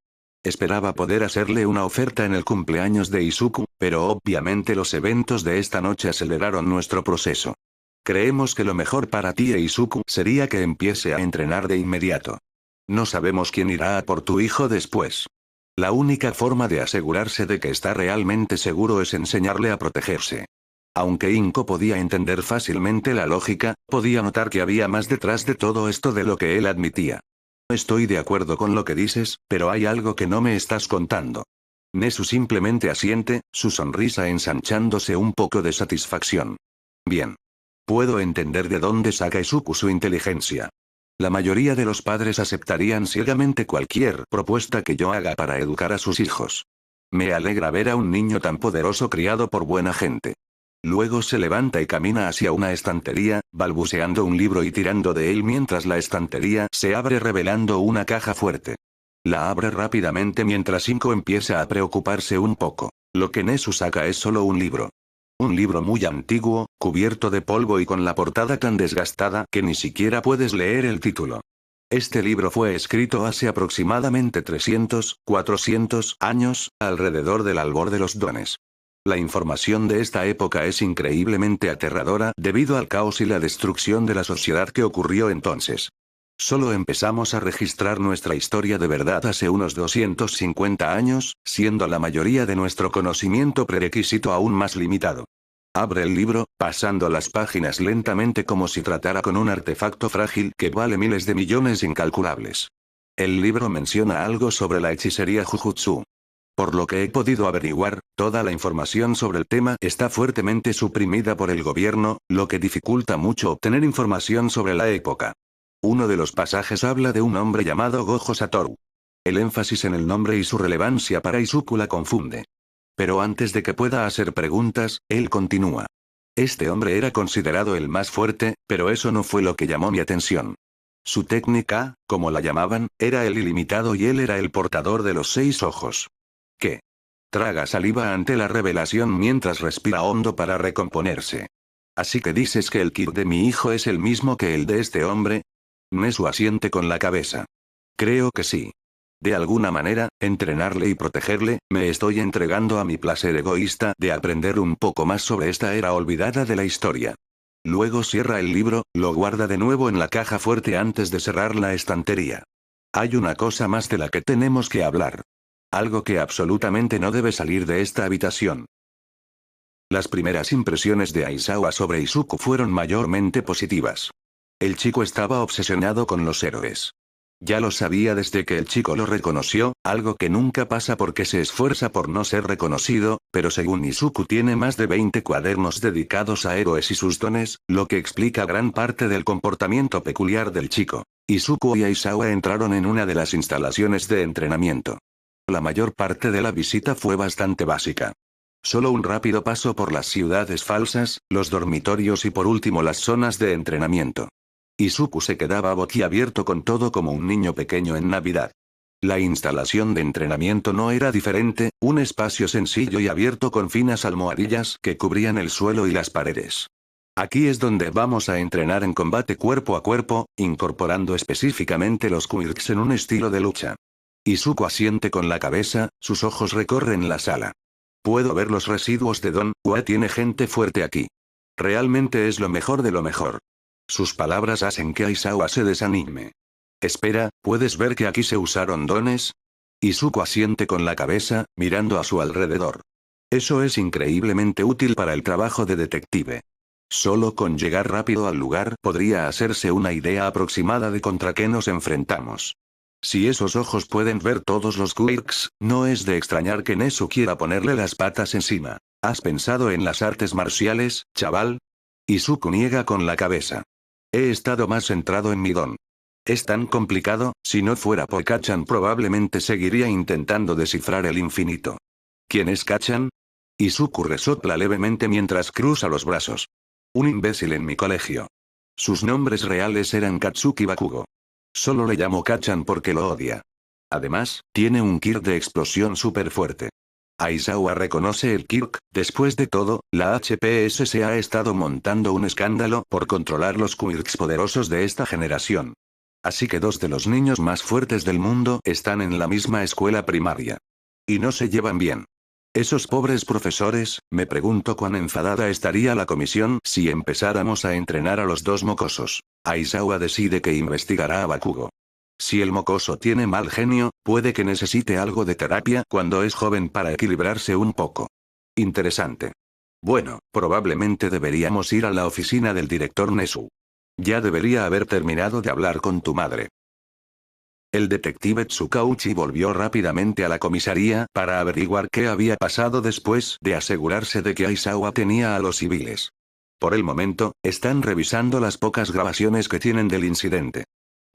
Esperaba poder hacerle una oferta en el cumpleaños de Izuku, pero obviamente los eventos de esta noche aceleraron nuestro proceso. Creemos que lo mejor para ti e Izuku sería que empiece a entrenar de inmediato. No sabemos quién irá a por tu hijo después. La única forma de asegurarse de que está realmente seguro es enseñarle a protegerse. Aunque Inko podía entender fácilmente la lógica, podía notar que había más detrás de todo esto de lo que él admitía. Estoy de acuerdo con lo que dices, pero hay algo que no me estás contando. Nesu simplemente asiente, su sonrisa ensanchándose un poco de satisfacción. Bien. Puedo entender de dónde saca Izuku su inteligencia. La mayoría de los padres aceptarían ciegamente cualquier propuesta que yo haga para educar a sus hijos. Me alegra ver a un niño tan poderoso criado por buena gente. Luego se levanta y camina hacia una estantería, balbuceando un libro y tirando de él mientras la estantería se abre revelando una caja fuerte. La abre rápidamente mientras Inko empieza a preocuparse un poco. Lo que Nesu saca es solo un libro. Un libro muy antiguo, cubierto de polvo y con la portada tan desgastada que ni siquiera puedes leer el título. Este libro fue escrito hace aproximadamente 300, 400 años, alrededor del albor de los dones. La información de esta época es increíblemente aterradora debido al caos y la destrucción de la sociedad que ocurrió entonces. Solo empezamos a registrar nuestra historia de verdad hace unos 250 años, siendo la mayoría de nuestro conocimiento prerequisito aún más limitado. Abre el libro, pasando las páginas lentamente como si tratara con un artefacto frágil que vale miles de millones incalculables. El libro menciona algo sobre la hechicería Jujutsu. Por lo que he podido averiguar, toda la información sobre el tema está fuertemente suprimida por el gobierno, lo que dificulta mucho obtener información sobre la época. Uno de los pasajes habla de un hombre llamado Gojo Satoru. El énfasis en el nombre y su relevancia para Izuku la confunde. Pero antes de que pueda hacer preguntas, él continúa. Este hombre era considerado el más fuerte, pero eso no fue lo que llamó mi atención. Su técnica, como la llamaban, era el ilimitado y él era el portador de los 6 ojos. ¿Qué? Traga saliva ante la revelación mientras respira hondo para recomponerse. ¿Así que dices que el ki de mi hijo es el mismo que el de este hombre? Nesu asiente con la cabeza. Creo que sí. De alguna manera, entrenarle y protegerle, me estoy entregando a mi placer egoísta de aprender un poco más sobre esta era olvidada de la historia. Luego cierra el libro, lo guarda de nuevo en la caja fuerte antes de cerrar la estantería. Hay una cosa más de la que tenemos que hablar. Algo que absolutamente no debe salir de esta habitación. Las primeras impresiones de Aizawa sobre Izuku fueron mayormente positivas. El chico estaba obsesionado con los héroes. Ya lo sabía desde que el chico lo reconoció, algo que nunca pasa porque se esfuerza por no ser reconocido, pero según Izuku tiene más de 20 cuadernos dedicados a héroes y sus dones, lo que explica gran parte del comportamiento peculiar del chico. Izuku y Aizawa entraron en una de las instalaciones de entrenamiento. La mayor parte de la visita fue bastante básica. Solo un rápido paso por las ciudades falsas, los dormitorios y por último las zonas de entrenamiento. Izuku se quedaba boquiabierto con todo como un niño pequeño en Navidad. La instalación de entrenamiento no era diferente, un espacio sencillo y abierto con finas almohadillas que cubrían el suelo y las paredes. Aquí es donde vamos a entrenar en combate cuerpo a cuerpo, incorporando específicamente los quirks en un estilo de lucha. Izuku asiente con la cabeza, sus ojos recorren la sala. Puedo ver los residuos de Don Hua, tiene gente fuerte aquí. Realmente es lo mejor de lo mejor. Sus palabras hacen que Aizawa se desanime. Espera, ¿puedes ver que aquí se usaron dones? Izuku asiente con la cabeza, mirando a su alrededor. Eso es increíblemente útil para el trabajo de detective. Solo con llegar rápido al lugar podría hacerse una idea aproximada de contra qué nos enfrentamos. Si esos ojos pueden ver todos los quirks, no es de extrañar que Nezu quiera ponerle las patas encima. ¿Has pensado en las artes marciales, chaval? Izuku niega con la cabeza. He estado más centrado en mi don. Es tan complicado, si no fuera por Kachan probablemente seguiría intentando descifrar el infinito. ¿Quién es Kachan? Izuku resopla levemente mientras cruza los brazos. Un imbécil en mi colegio. Sus nombres reales eran Katsuki Bakugo. Solo le llamo Kachan porque lo odia. Además, tiene un kirk de explosión súper fuerte. Aizawa reconoce el kirk, después de todo, la HPS se ha estado montando un escándalo por controlar los quirks poderosos de esta generación. Así que dos de los niños más fuertes del mundo están en la misma escuela primaria. Y no se llevan bien. Esos pobres profesores, me pregunto cuán enfadada estaría la comisión si empezáramos a entrenar a los dos mocosos. Aizawa decide que investigará a Bakugo. Si el mocoso tiene mal genio, puede que necesite algo de terapia cuando es joven para equilibrarse un poco. Interesante. Bueno, probablemente deberíamos ir a la oficina del director Nezu. Ya debería haber terminado de hablar con tu madre. El detective Tsukauchi volvió rápidamente a la comisaría para averiguar qué había pasado después de asegurarse de que Aizawa tenía a los civiles. Por el momento, están revisando las pocas grabaciones que tienen del incidente.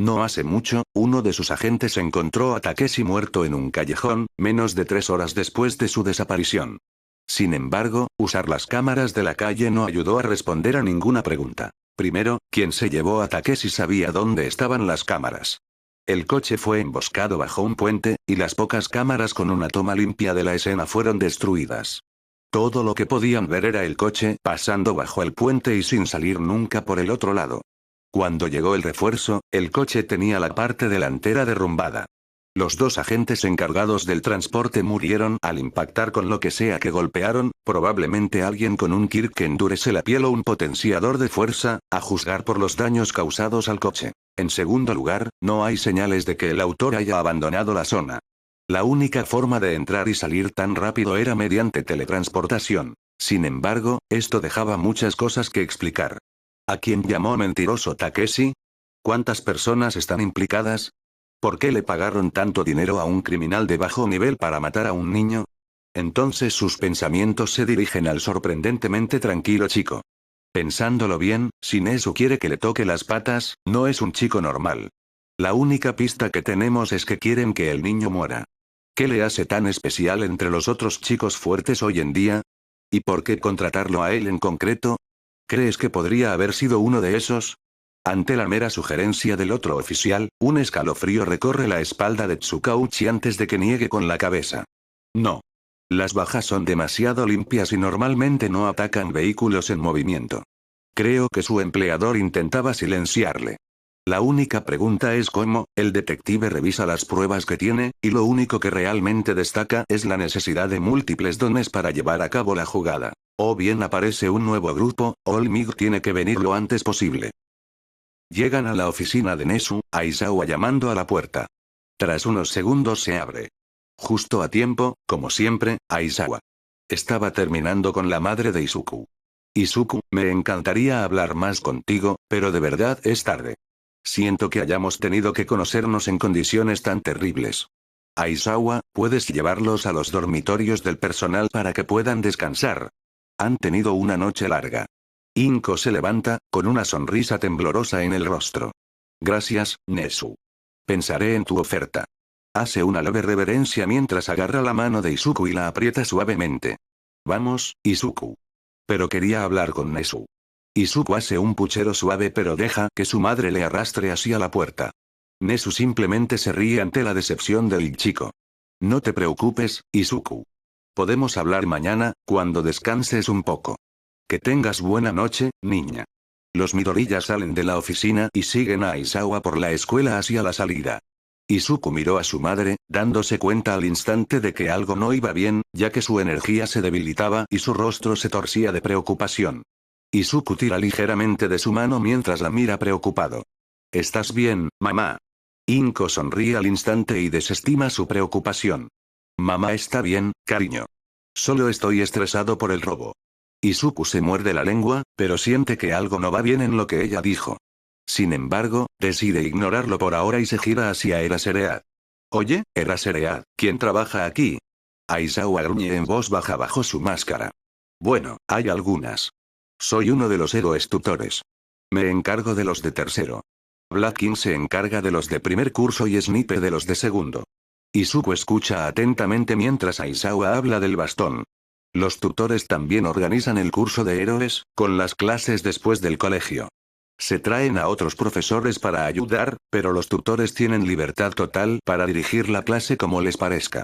No hace mucho, uno de sus agentes encontró a Takeshi muerto en un callejón, menos de 3 horas después de su desaparición. Sin embargo, usar las cámaras de la calle no ayudó a responder a ninguna pregunta. Primero, quien se llevó a Takeshi sabía dónde estaban las cámaras. El coche fue emboscado bajo un puente, y las pocas cámaras con una toma limpia de la escena fueron destruidas. Todo lo que podían ver era el coche pasando bajo el puente y sin salir nunca por el otro lado. Cuando llegó el refuerzo, el coche tenía la parte delantera derrumbada. Los dos agentes encargados del transporte murieron al impactar con lo que sea que golpearon, probablemente alguien con un kirk que endurece la piel o un potenciador de fuerza, a juzgar por los daños causados al coche. En segundo lugar, no hay señales de que el autor haya abandonado la zona. La única forma de entrar y salir tan rápido era mediante teletransportación. Sin embargo, esto dejaba muchas cosas que explicar. ¿A quién llamó mentiroso Takeshi? ¿Cuántas personas están implicadas? ¿Por qué le pagaron tanto dinero a un criminal de bajo nivel para matar a un niño? Entonces sus pensamientos se dirigen al sorprendentemente tranquilo chico. Pensándolo bien, si Nezu quiere que le toque las patas, no es un chico normal. La única pista que tenemos es que quieren que el niño muera. ¿Qué le hace tan especial entre los otros chicos fuertes hoy en día? ¿Y por qué contratarlo a él en concreto? ¿Crees que podría haber sido uno de esos? Ante la mera sugerencia del otro oficial, un escalofrío recorre la espalda de Tsukauchi antes de que niegue con la cabeza. No. Las bajas son demasiado limpias y normalmente no atacan vehículos en movimiento. Creo que su empleador intentaba silenciarle. La única pregunta es cómo. El detective revisa las pruebas que tiene, y lo único que realmente destaca es la necesidad de múltiples dones para llevar a cabo la jugada. O bien aparece un nuevo grupo, o el MIG tiene que venir lo antes posible. Llegan a la oficina de Nezu, Aizawa llamando a la puerta. Tras unos segundos se abre. Justo a tiempo, como siempre, Aizawa. Estaba terminando con la madre de Izuku. Izuku, me encantaría hablar más contigo, pero de verdad es tarde. Siento que hayamos tenido que conocernos en condiciones tan terribles. Aizawa, ¿puedes llevarlos a los dormitorios del personal para que puedan descansar? Han tenido una noche larga. Inko se levanta, con una sonrisa temblorosa en el rostro. Gracias, Nezu. Pensaré en tu oferta. Hace una leve reverencia mientras agarra la mano de Izuku y la aprieta suavemente. Vamos, Izuku. Pero quería hablar con Nezu. Izuku hace un puchero suave pero deja que su madre le arrastre hacia la puerta. Nezu simplemente se ríe ante la decepción del chico. No te preocupes, Izuku. Podemos hablar mañana, cuando descanses un poco. Que tengas buena noche, niña. Los Midoriya salen de la oficina y siguen a Aizawa por la escuela hacia la salida. Izuku miró a su madre, dándose cuenta al instante de que algo no iba bien, ya que su energía se debilitaba y su rostro se torcía de preocupación. Izuku tira ligeramente de su mano mientras la mira preocupado. ¿Estás bien, mamá? Inko sonríe al instante y desestima su preocupación. Mamá está bien, cariño. Solo estoy estresado por el robo. Izuku se muerde la lengua, pero siente que algo no va bien en lo que ella dijo. Sin embargo, decide ignorarlo por ahora y se gira hacia Eraserhead. Oye, Eraserhead, ¿quién trabaja aquí? Aizawa gruñe en voz baja bajo su máscara. Bueno, hay algunas. Soy uno de los héroes tutores. Me encargo de los de tercero. Black King se encarga de los de primer curso y Snipe de los de segundo. Izuku escucha atentamente mientras Aizawa habla del bastón. Los tutores también organizan el curso de héroes, con las clases después del colegio. Se traen a otros profesores para ayudar, pero los tutores tienen libertad total para dirigir la clase como les parezca.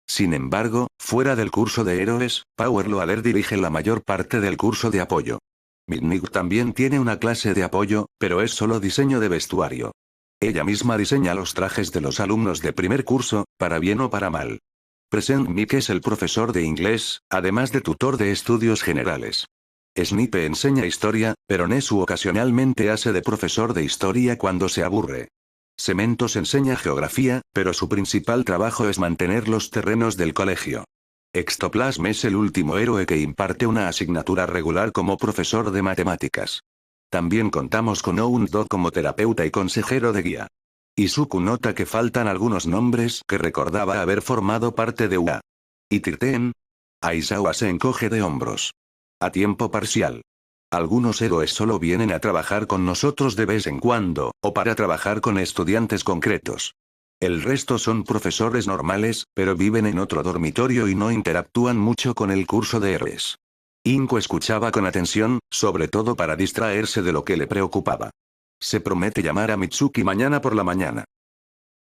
Sin embargo, fuera del curso de héroes, Power Loader dirige la mayor parte del curso de apoyo. Midnight también tiene una clase de apoyo, pero es solo diseño de vestuario. Ella misma diseña los trajes de los alumnos de primer curso, para bien o para mal. Present Mic es el profesor de inglés, además de tutor de estudios generales. Snipe enseña historia, pero Nezu ocasionalmente hace de profesor de historia cuando se aburre. Cementos enseña geografía, pero su principal trabajo es mantener los terrenos del colegio. Ectoplasm es el último héroe que imparte una asignatura regular como profesor de matemáticas. También contamos con Oundo como terapeuta y consejero de guía. Izuku nota que faltan algunos nombres que recordaba haber formado parte de UA. ¿Y Tirten? Aizawa se encoge de hombros. A tiempo parcial. Algunos héroes solo vienen a trabajar con nosotros de vez en cuando, o para trabajar con estudiantes concretos. El resto son profesores normales, pero viven en otro dormitorio y no interactúan mucho con el curso de héroes. Inko escuchaba con atención, sobre todo para distraerse de lo que le preocupaba. Se promete llamar a Mitsuki mañana por la mañana.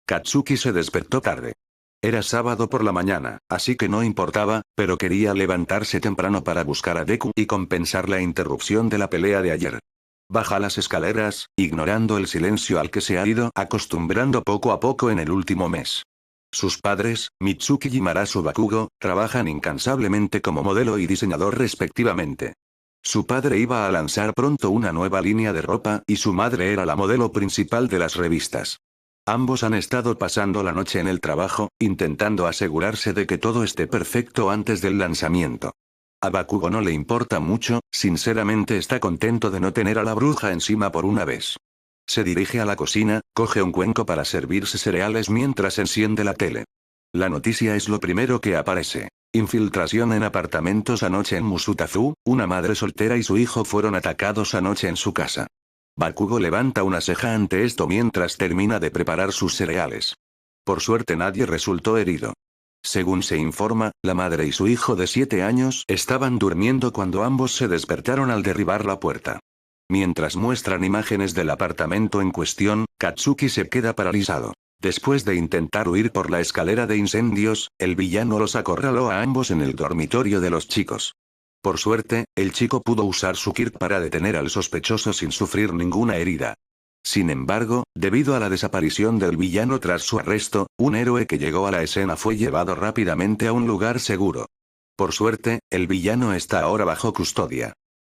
Katsuki se despertó tarde. Era sábado por la mañana, así que no importaba, pero quería levantarse temprano para buscar a Deku y compensar la interrupción de la pelea de ayer. Baja las escaleras, ignorando el silencio al que se ha ido acostumbrando poco a poco en el último mes. Sus padres, Mitsuki y Marasu Bakugo, trabajan incansablemente como modelo y diseñador respectivamente. Su padre iba a lanzar pronto una nueva línea de ropa y su madre era la modelo principal de las revistas. Ambos han estado pasando la noche en el trabajo, intentando asegurarse de que todo esté perfecto antes del lanzamiento. A Bakugo no le importa mucho, sinceramente está contento de no tener a la bruja encima por una vez. Se dirige a la cocina, coge un cuenco para servirse cereales mientras enciende la tele. La noticia es lo primero que aparece. Infiltración en apartamentos anoche en Musutazu, una madre soltera y su hijo fueron atacados anoche en su casa. Bakugo levanta una ceja ante esto mientras termina de preparar sus cereales. Por suerte nadie resultó herido. Según se informa, la madre y su hijo de 7 años estaban durmiendo cuando ambos se despertaron al derribar la puerta. Mientras muestran imágenes del apartamento en cuestión, Katsuki se queda paralizado. Después de intentar huir por la escalera de incendios, el villano los acorraló a ambos en el dormitorio de los chicos. Por suerte, el chico pudo usar su Kirk para detener al sospechoso sin sufrir ninguna herida. Sin embargo, debido a la desaparición del villano tras su arresto, un héroe que llegó a la escena fue llevado rápidamente a un lugar seguro. Por suerte, el villano está ahora bajo custodia.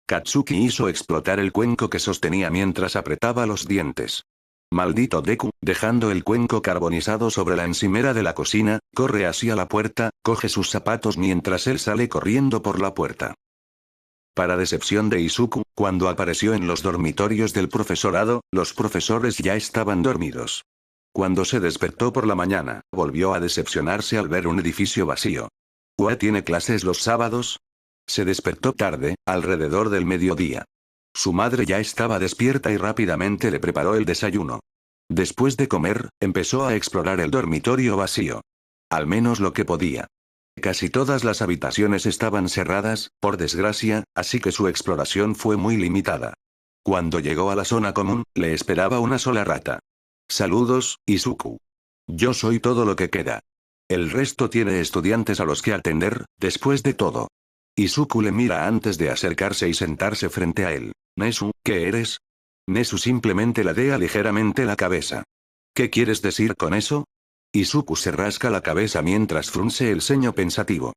Katsuki hizo explotar el cuenco que sostenía mientras apretaba los dientes. Maldito Deku, dejando el cuenco carbonizado sobre la encimera de la cocina, corre hacia la puerta, coge sus zapatos mientras él sale corriendo por la puerta. Para decepción de Izuku, cuando apareció en los dormitorios del profesorado, los profesores ya estaban dormidos. Cuando se despertó por la mañana, volvió a decepcionarse al ver un edificio vacío. ¿Ua tiene clases los sábados? Se despertó tarde, alrededor del mediodía. Su madre ya estaba despierta y rápidamente le preparó el desayuno. Después de comer, empezó a explorar el dormitorio vacío. Al menos lo que podía. Casi todas las habitaciones estaban cerradas, por desgracia, así que su exploración fue muy limitada. Cuando llegó a la zona común, le esperaba una sola rata. Saludos, Izuku. Yo soy todo lo que queda. El resto tiene estudiantes a los que atender, después de todo. Izuku le mira antes de acercarse y sentarse frente a él. Nezu, ¿qué eres? Nezu simplemente ladea ligeramente la cabeza. ¿Qué quieres decir con eso? Izuku se rasca la cabeza mientras frunce el ceño pensativo.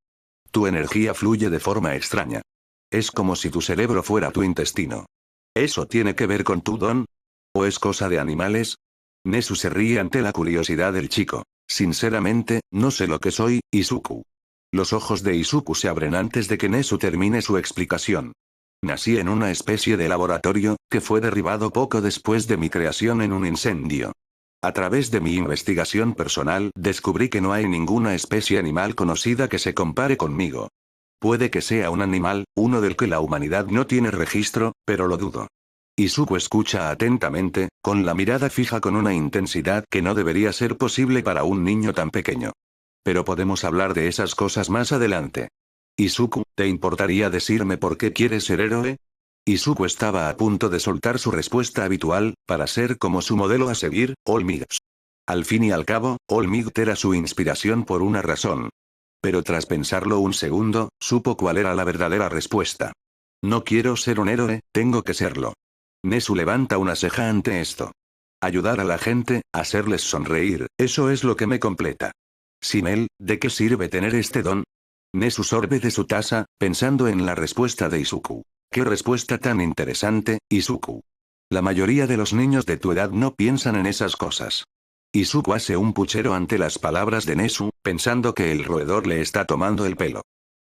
Tu energía fluye de forma extraña. Es como si tu cerebro fuera tu intestino. ¿Eso tiene que ver con tu don? ¿O es cosa de animales? Nezu se ríe ante la curiosidad del chico. Sinceramente, no sé lo que soy, Izuku. Los ojos de Izuku se abren antes de que Nezu termine su explicación. Nací en una especie de laboratorio, que fue derribado poco después de mi creación en un incendio. A través de mi investigación personal, descubrí que no hay ninguna especie animal conocida que se compare conmigo. Puede que sea un animal, uno del que la humanidad no tiene registro, pero lo dudo. Izuku escucha atentamente, con la mirada fija con una intensidad que no debería ser posible para un niño tan pequeño. Pero podemos hablar de esas cosas más adelante. Izuku, ¿te importaría decirme por qué quieres ser héroe? Izuku estaba a punto de soltar su respuesta habitual, para ser como su modelo a seguir, All Might. Al fin y al cabo, All Might era su inspiración por una razón. Pero tras pensarlo un segundo, supo cuál era la verdadera respuesta. No quiero ser un héroe, tengo que serlo. Nezu levanta una ceja ante esto. Ayudar a la gente, hacerles sonreír, eso es lo que me completa. Sin él, ¿de qué sirve tener este don? Nezu sorbe de su taza, pensando en la respuesta de Izuku. ¡Qué respuesta tan interesante, Izuku! La mayoría de los niños de tu edad no piensan en esas cosas. Izuku hace un puchero ante las palabras de Nezu, pensando que el roedor le está tomando el pelo.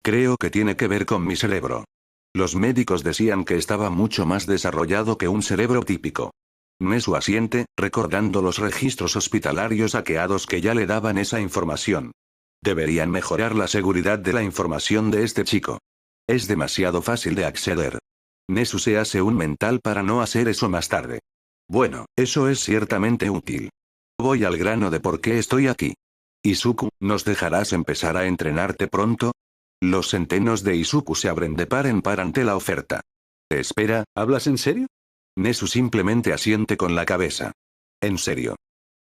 Creo que tiene que ver con mi cerebro. Los médicos decían que estaba mucho más desarrollado que un cerebro típico. Nezu asiente, recordando los registros hospitalarios hackeados que ya le daban esa información. Deberían mejorar la seguridad de la información de este chico. Es demasiado fácil de acceder. Nezu se hace un mental para no hacer eso más tarde. Bueno, eso es ciertamente útil. Voy al grano de por qué estoy aquí. Izuku, ¿nos dejarás empezar a entrenarte pronto? Los centenos de Izuku se abren de par en par ante la oferta. Espera, ¿hablas en serio? Nezu simplemente asiente con la cabeza. En serio.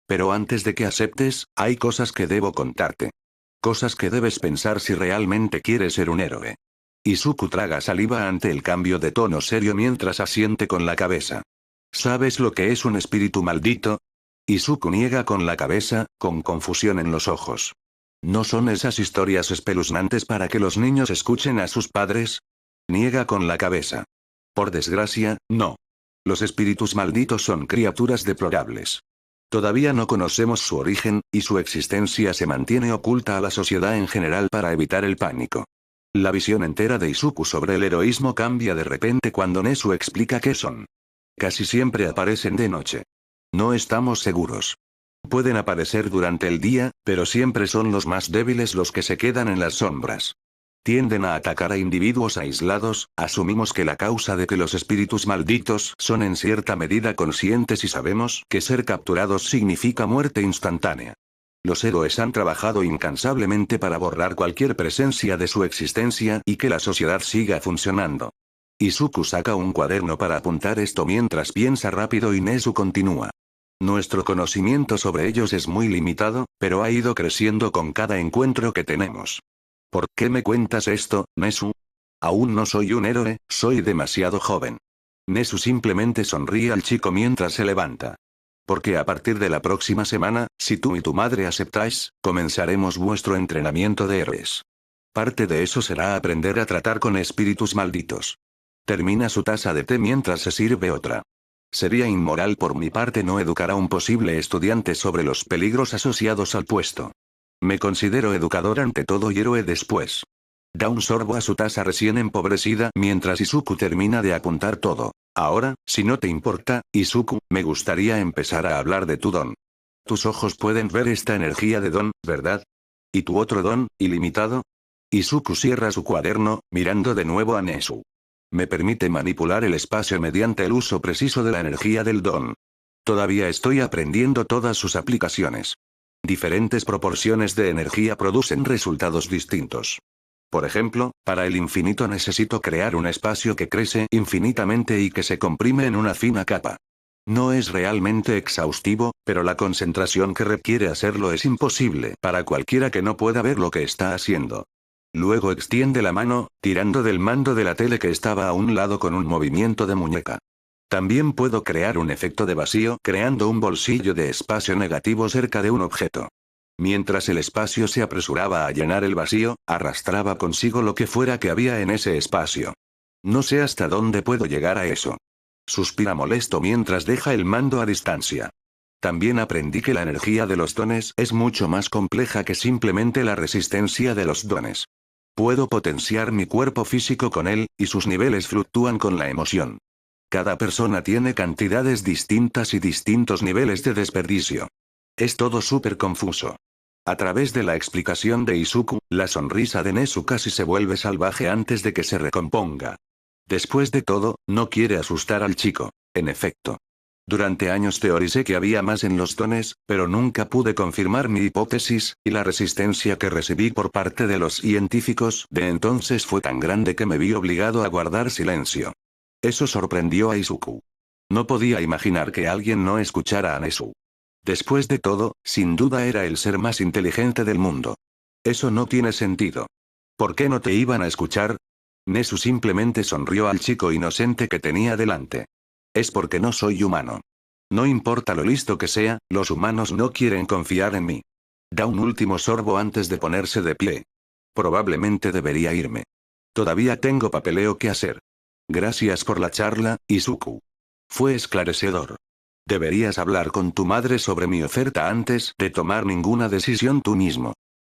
Pero antes de que aceptes, hay cosas que debo contarte. Cosas que debes pensar si realmente quieres ser un héroe. Izuku traga saliva ante el cambio de tono serio mientras asiente con la cabeza. ¿Sabes lo que es un espíritu maldito? Izuku niega con la cabeza, con confusión en los ojos. ¿No son esas historias espeluznantes para que los niños escuchen a sus padres? Niega con la cabeza. Por desgracia, no. Los espíritus malditos son criaturas deplorables. Todavía no conocemos su origen, y su existencia se mantiene oculta a la sociedad en general para evitar el pánico. La visión entera de Izuku sobre el heroísmo cambia de repente cuando Nezu explica qué son. Casi siempre aparecen de noche. No estamos seguros. Pueden aparecer durante el día, pero siempre son los más débiles los que se quedan en las sombras. Tienden a atacar a individuos aislados, asumimos que la causa de que los espíritus malditos son en cierta medida conscientes y sabemos que ser capturados significa muerte instantánea. Los héroes han trabajado incansablemente para borrar cualquier presencia de su existencia y que la sociedad siga funcionando. Izuku saca un cuaderno para apuntar esto mientras piensa rápido y Nezu continúa. Nuestro conocimiento sobre ellos es muy limitado, pero ha ido creciendo con cada encuentro que tenemos. ¿Por qué me cuentas esto, Nezu? Aún no soy un héroe, soy demasiado joven. Nezu simplemente sonríe al chico mientras se levanta. Porque a partir de la próxima semana, si tú y tu madre aceptáis, comenzaremos vuestro entrenamiento de héroes. Parte de eso será aprender a tratar con espíritus malditos. Termina su taza de té mientras se sirve otra. Sería inmoral por mi parte no educar a un posible estudiante sobre los peligros asociados al puesto. Me considero educador ante todo y héroe después. Da un sorbo a su taza recién empobrecida mientras Izuku termina de apuntar todo. Ahora, si no te importa, Izuku, me gustaría empezar a hablar de tu don. Tus ojos pueden ver esta energía de don, ¿verdad? ¿Y tu otro don, ilimitado? Izuku cierra su cuaderno, mirando de nuevo a Nezu. Me permite manipular el espacio mediante el uso preciso de la energía del don. Todavía estoy aprendiendo todas sus aplicaciones. Diferentes proporciones de energía producen resultados distintos. Por ejemplo, para el infinito necesito crear un espacio que crece infinitamente y que se comprime en una fina capa. No es realmente exhaustivo, pero la concentración que requiere hacerlo es imposible para cualquiera que no pueda ver lo que está haciendo. Luego extiende la mano, tirando del mando de la tele que estaba a un lado con un movimiento de muñeca. También puedo crear un efecto de vacío creando un bolsillo de espacio negativo cerca de un objeto. Mientras el espacio se apresuraba a llenar el vacío, arrastraba consigo lo que fuera que había en ese espacio. No sé hasta dónde puedo llegar a eso. Suspira molesto mientras deja el mando a distancia. También aprendí que la energía de los dones es mucho más compleja que simplemente la resistencia de los dones. Puedo potenciar mi cuerpo físico con él, y sus niveles fluctúan con la emoción. Cada persona tiene cantidades distintas y distintos niveles de desperdicio. Es todo súper confuso. A través de la explicación de Izuku, la sonrisa de Nezu casi se vuelve salvaje antes de que se recomponga. Después de todo, no quiere asustar al chico. En efecto. Durante años teoricé que había más en los dones, pero nunca pude confirmar mi hipótesis, y la resistencia que recibí por parte de los científicos de entonces fue tan grande que me vi obligado a guardar silencio. Eso sorprendió a Izuku. No podía imaginar que alguien no escuchara a Nezu. Después de todo, sin duda era el ser más inteligente del mundo. Eso no tiene sentido. ¿Por qué no te iban a escuchar? Nezu simplemente sonrió al chico inocente que tenía delante. Es porque no soy humano. No importa lo listo que sea, los humanos no quieren confiar en mí. Da un último sorbo antes de ponerse de pie. Probablemente debería irme. Todavía tengo papeleo que hacer. Gracias por la charla, Izuku. Fue esclarecedor. Deberías hablar con tu madre sobre mi oferta antes de tomar ninguna decisión tú mismo.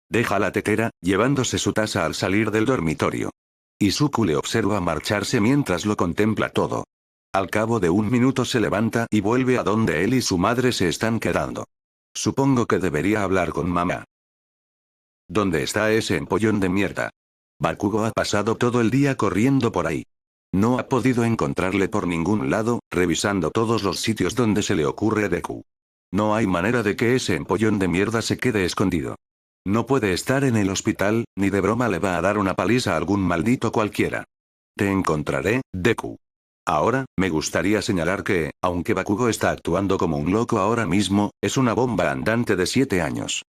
Deja la tetera, llevándose su taza al salir del dormitorio. Izuku le observa marcharse mientras lo contempla todo. Al cabo de un minuto se levanta y vuelve a donde él y su madre se están quedando. Supongo que debería hablar con mamá. ¿Dónde está ese empollón de mierda? Bakugo ha pasado todo el día corriendo por ahí. No ha podido encontrarle por ningún lado, revisando todos los sitios donde se le ocurre Deku. No hay manera de que ese empollón de mierda se quede escondido. No puede estar en el hospital, ni de broma le va a dar una paliza a algún maldito cualquiera. Te encontraré, Deku. Ahora, me gustaría señalar que, aunque Bakugo está actuando como un loco ahora mismo, es una bomba andante de 7 años.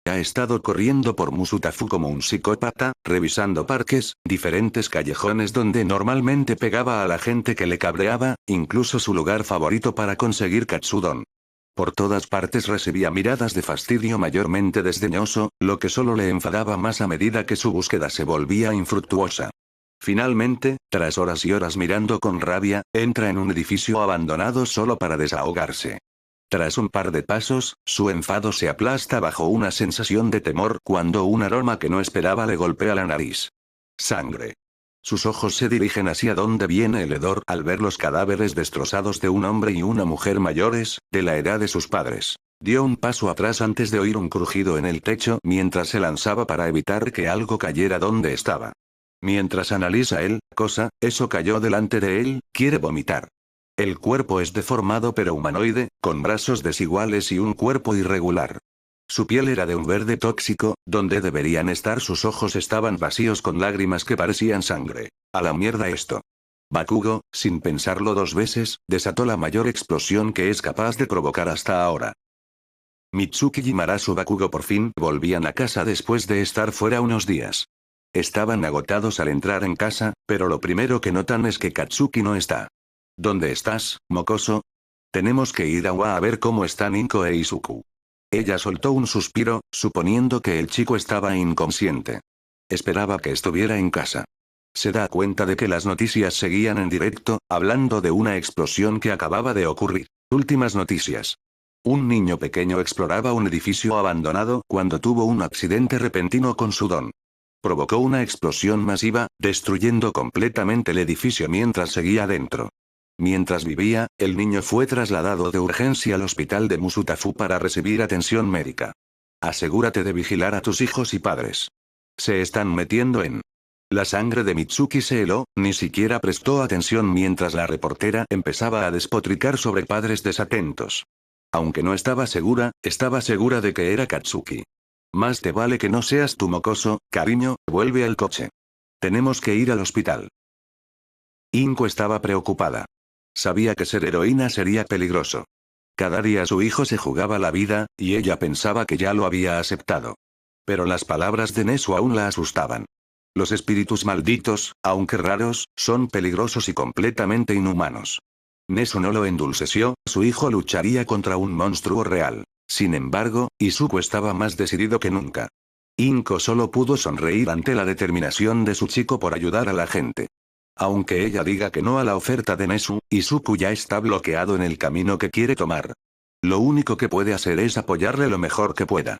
Ha estado corriendo por Musutafu como un psicópata, revisando parques, diferentes callejones donde normalmente pegaba a la gente que le cabreaba, incluso su lugar favorito para conseguir katsudon. Por todas partes recibía miradas de fastidio mayormente desdeñoso, lo que solo le enfadaba más a medida que su búsqueda se volvía infructuosa. Finalmente, tras horas y horas mirando con rabia, entra en un edificio abandonado solo para desahogarse. Tras un par de pasos, su enfado se aplasta bajo una sensación de temor cuando un aroma que no esperaba le golpea la nariz. Sangre. Sus ojos se dirigen hacia donde viene el hedor al ver los cadáveres destrozados de un hombre y una mujer mayores, de la edad de sus padres. Dio un paso atrás antes de oír un crujido en el techo mientras se lanzaba para evitar que algo cayera donde estaba. Mientras analiza eso cayó delante de él, quiere vomitar. El cuerpo es deformado pero humanoide, con brazos desiguales y un cuerpo irregular. Su piel era de un verde tóxico, donde deberían estar sus ojos estaban vacíos con lágrimas que parecían sangre. A la mierda esto. Bakugo, sin pensarlo 2 veces, desató la mayor explosión que es capaz de provocar hasta ahora. Mitsuki y Marasu Bakugo por fin volvían a casa después de estar fuera unos días. Estaban agotados al entrar en casa, pero lo primero que notan es que Katsuki no está. ¿Dónde estás, mocoso? Tenemos que ir a ver cómo están Inko e Izuku. Ella soltó un suspiro, suponiendo que el chico estaba inconsciente. Esperaba que estuviera en casa. Se da cuenta de que las noticias seguían en directo, hablando de una explosión que acababa de ocurrir. Últimas noticias. Un niño pequeño exploraba un edificio abandonado cuando tuvo un accidente repentino con su don. Provocó una explosión masiva, destruyendo completamente el edificio mientras seguía dentro. Mientras vivía, el niño fue trasladado de urgencia al hospital de Musutafu para recibir atención médica. Asegúrate de vigilar a tus hijos y padres. Se están metiendo en... La sangre de Mitsuki se heló, ni siquiera prestó atención mientras la reportera empezaba a despotricar sobre padres desatentos. Aunque no estaba segura de que era Katsuki. Más te vale que no seas tu mocoso, cariño, vuelve al coche. Tenemos que ir al hospital. Inko estaba preocupada. Sabía que ser heroína sería peligroso. Cada día su hijo se jugaba la vida, y ella pensaba que ya lo había aceptado. Pero las palabras de Nezu aún la asustaban. Los espíritus malditos, aunque raros, son peligrosos y completamente inhumanos. Nezu no lo endulceció, su hijo lucharía contra un monstruo real. Sin embargo, Izuku estaba más decidido que nunca. Inko solo pudo sonreír ante la determinación de su chico por ayudar a la gente. Aunque ella diga que no a la oferta de Nezu, Izuku ya está bloqueado en el camino que quiere tomar. Lo único que puede hacer es apoyarle lo mejor que pueda.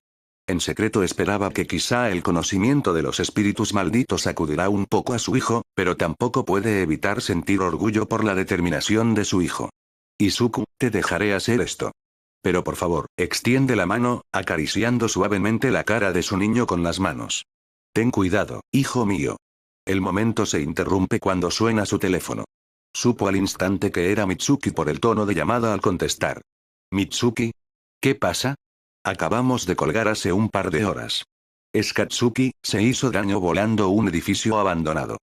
En secreto esperaba que quizá el conocimiento de los espíritus malditos sacudirá un poco a su hijo, pero tampoco puede evitar sentir orgullo por la determinación de su hijo. Izuku, te dejaré hacer esto. Pero por favor, extiende la mano, acariciando suavemente la cara de su niño con las manos. Ten cuidado, hijo mío. El momento se interrumpe cuando suena su teléfono. Supo al instante que era Mitsuki por el tono de llamada al contestar. ¿Mitsuki? ¿Qué pasa? Acabamos de colgar hace un par de horas. Es Katsuki, se hizo daño volando un edificio abandonado.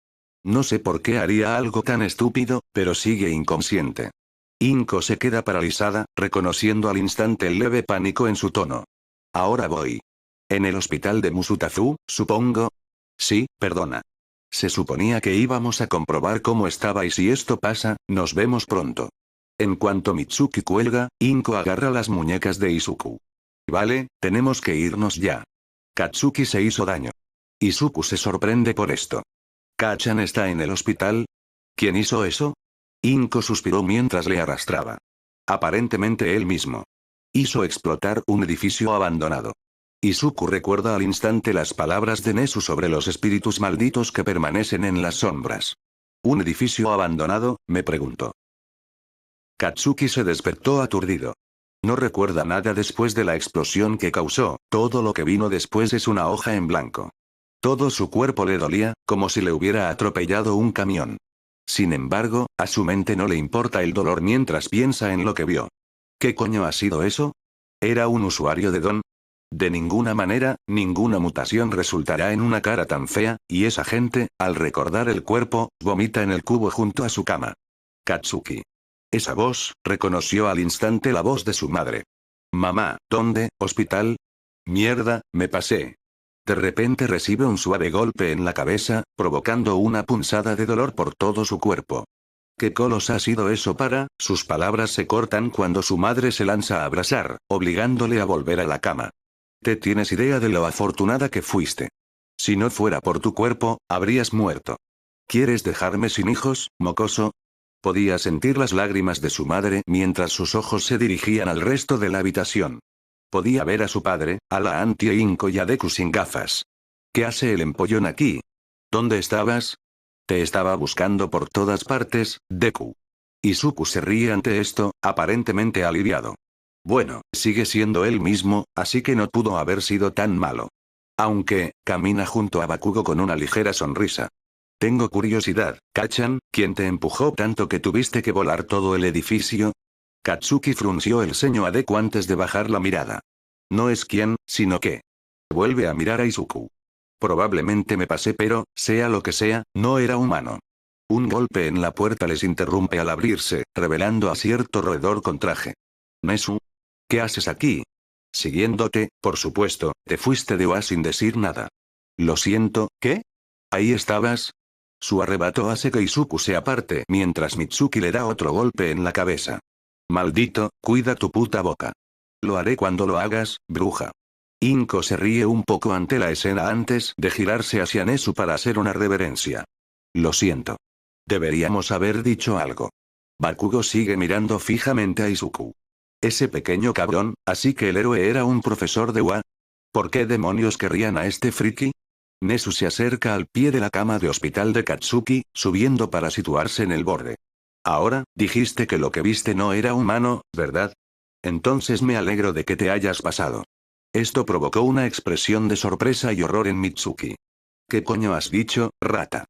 No sé por qué haría algo tan estúpido, pero sigue inconsciente. Inko se queda paralizada, reconociendo al instante el leve pánico en su tono. Ahora voy. ¿En el hospital de Musutafu, supongo? Sí, perdona. Se suponía que íbamos a comprobar cómo estaba y si esto pasa, nos vemos pronto. En cuanto Mitsuki cuelga, Inko agarra las muñecas de Izuku. Vale, tenemos que irnos ya. Katsuki se hizo daño. Izuku se sorprende por esto. ¿Kachan está en el hospital? ¿Quién hizo eso? Inko suspiró mientras le arrastraba. Aparentemente él mismo. Hizo explotar un edificio abandonado. Izuku recuerda al instante las palabras de Nezu sobre los espíritus malditos que permanecen en las sombras. ¿Un edificio abandonado?, me preguntó. Katsuki se despertó aturdido. No recuerda nada después de la explosión que causó, todo lo que vino después es una hoja en blanco. Todo su cuerpo le dolía, como si le hubiera atropellado un camión. Sin embargo, a su mente no le importa el dolor mientras piensa en lo que vio. ¿Qué coño ha sido eso? ¿Era un usuario de Don? De ninguna manera, ninguna mutación resultará en una cara tan fea, y esa gente, al recordar el cuerpo, vomita en el cubo junto a su cama. Katsuki. Esa voz, reconoció al instante la voz de su madre. Mamá, ¿dónde? ¿Hospital? Mierda, me pasé. De repente recibe un suave golpe en la cabeza, provocando una punzada de dolor por todo su cuerpo. ¿Qué colos ha sido eso para? Sus palabras se cortan cuando su madre se lanza a abrazar, obligándole a volver a la cama. ¿Te tienes idea de lo afortunada que fuiste? Si no fuera por tu cuerpo, habrías muerto. ¿Quieres dejarme sin hijos, mocoso? Podía sentir las lágrimas de su madre mientras sus ojos se dirigían al resto de la habitación. Podía ver a su padre, a la Auntie Inko y a Deku sin gafas. ¿Qué hace el empollón aquí? ¿Dónde estabas? Te estaba buscando por todas partes, Deku. Izuku se ríe ante esto, aparentemente aliviado. Bueno, sigue siendo él mismo, así que no pudo haber sido tan malo. Aunque, camina junto a Bakugo con una ligera sonrisa. Tengo curiosidad, ¿Kachan, quién te empujó tanto que tuviste que volar todo el edificio? Katsuki frunció el ceño a Deku antes de bajar la mirada. No es quién, sino qué. Vuelve a mirar a Izuku. Probablemente me pasé pero, sea lo que sea, no era humano. Un golpe en la puerta les interrumpe al abrirse, revelando a cierto roedor con traje. Nezu. ¿Qué haces aquí? Siguiéndote, por supuesto, te fuiste de OA sin decir nada. Lo siento, ¿qué? ¿Ahí estabas? Su arrebato hace que Izuku se aparte mientras Mitsuki le da otro golpe en la cabeza. Maldito, cuida tu puta boca. Lo haré cuando lo hagas, bruja. Inko se ríe un poco ante la escena antes de girarse hacia Nezu para hacer una reverencia. Lo siento. Deberíamos haber dicho algo. Bakugo sigue mirando fijamente a Izuku. Ese pequeño cabrón, así que el héroe era un profesor de UA. ¿Por qué demonios querrían a este friki? Nezu se acerca al pie de la cama de hospital de Katsuki, subiendo para situarse en el borde. Ahora, dijiste que lo que viste no era humano, ¿verdad? Entonces me alegro de que te hayas pasado. Esto provocó una expresión de sorpresa y horror en Mitsuki. ¿Qué coño has dicho, rata?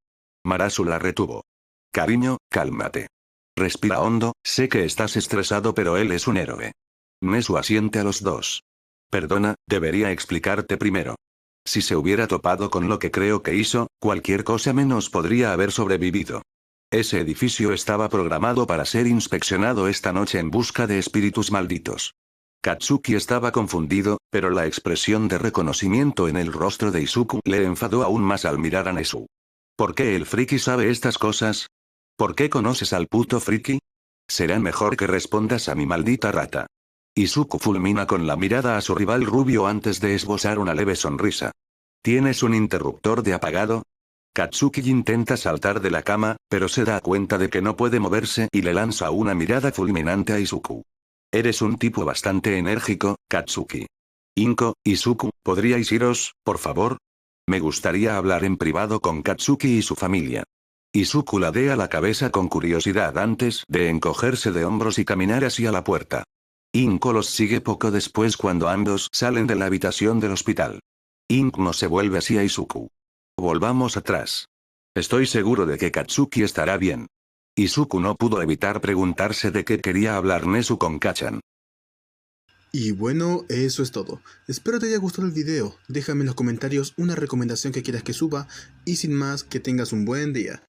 Marasu la retuvo. Cariño, cálmate. Respira hondo, sé que estás estresado pero él es un héroe. Nezu asiente a los dos. Perdona, debería explicarte primero. Si se hubiera topado con lo que creo que hizo, cualquier cosa menos podría haber sobrevivido. Ese edificio estaba programado para ser inspeccionado esta noche en busca de espíritus malditos. Katsuki estaba confundido, pero la expresión de reconocimiento en el rostro de Izuku le enfadó aún más al mirar a Nezu. ¿Por qué el friki sabe estas cosas? ¿Por qué conoces al puto friki? Será mejor que respondas a mi maldita rata. Izuku fulmina con la mirada a su rival rubio antes de esbozar una leve sonrisa. ¿Tienes un interruptor de apagado? Katsuki intenta saltar de la cama, pero se da cuenta de que no puede moverse y le lanza una mirada fulminante a Izuku. Eres un tipo bastante enérgico, Katsuki. Inko, Izuku, ¿podríais iros, por favor? Me gustaría hablar en privado con Katsuki y su familia. Izuku ladea la cabeza con curiosidad antes de encogerse de hombros y caminar hacia la puerta. Inko los sigue poco después cuando ambos salen de la habitación del hospital. Inko se vuelve hacia Izuku. Volvamos atrás. Estoy seguro de que Katsuki estará bien. Izuku no pudo evitar preguntarse de qué quería hablar Nezu con Kachan. Y bueno, eso es todo. Espero te haya gustado el video. Déjame en los comentarios una recomendación que quieras que suba. Y sin más, que tengas un buen día.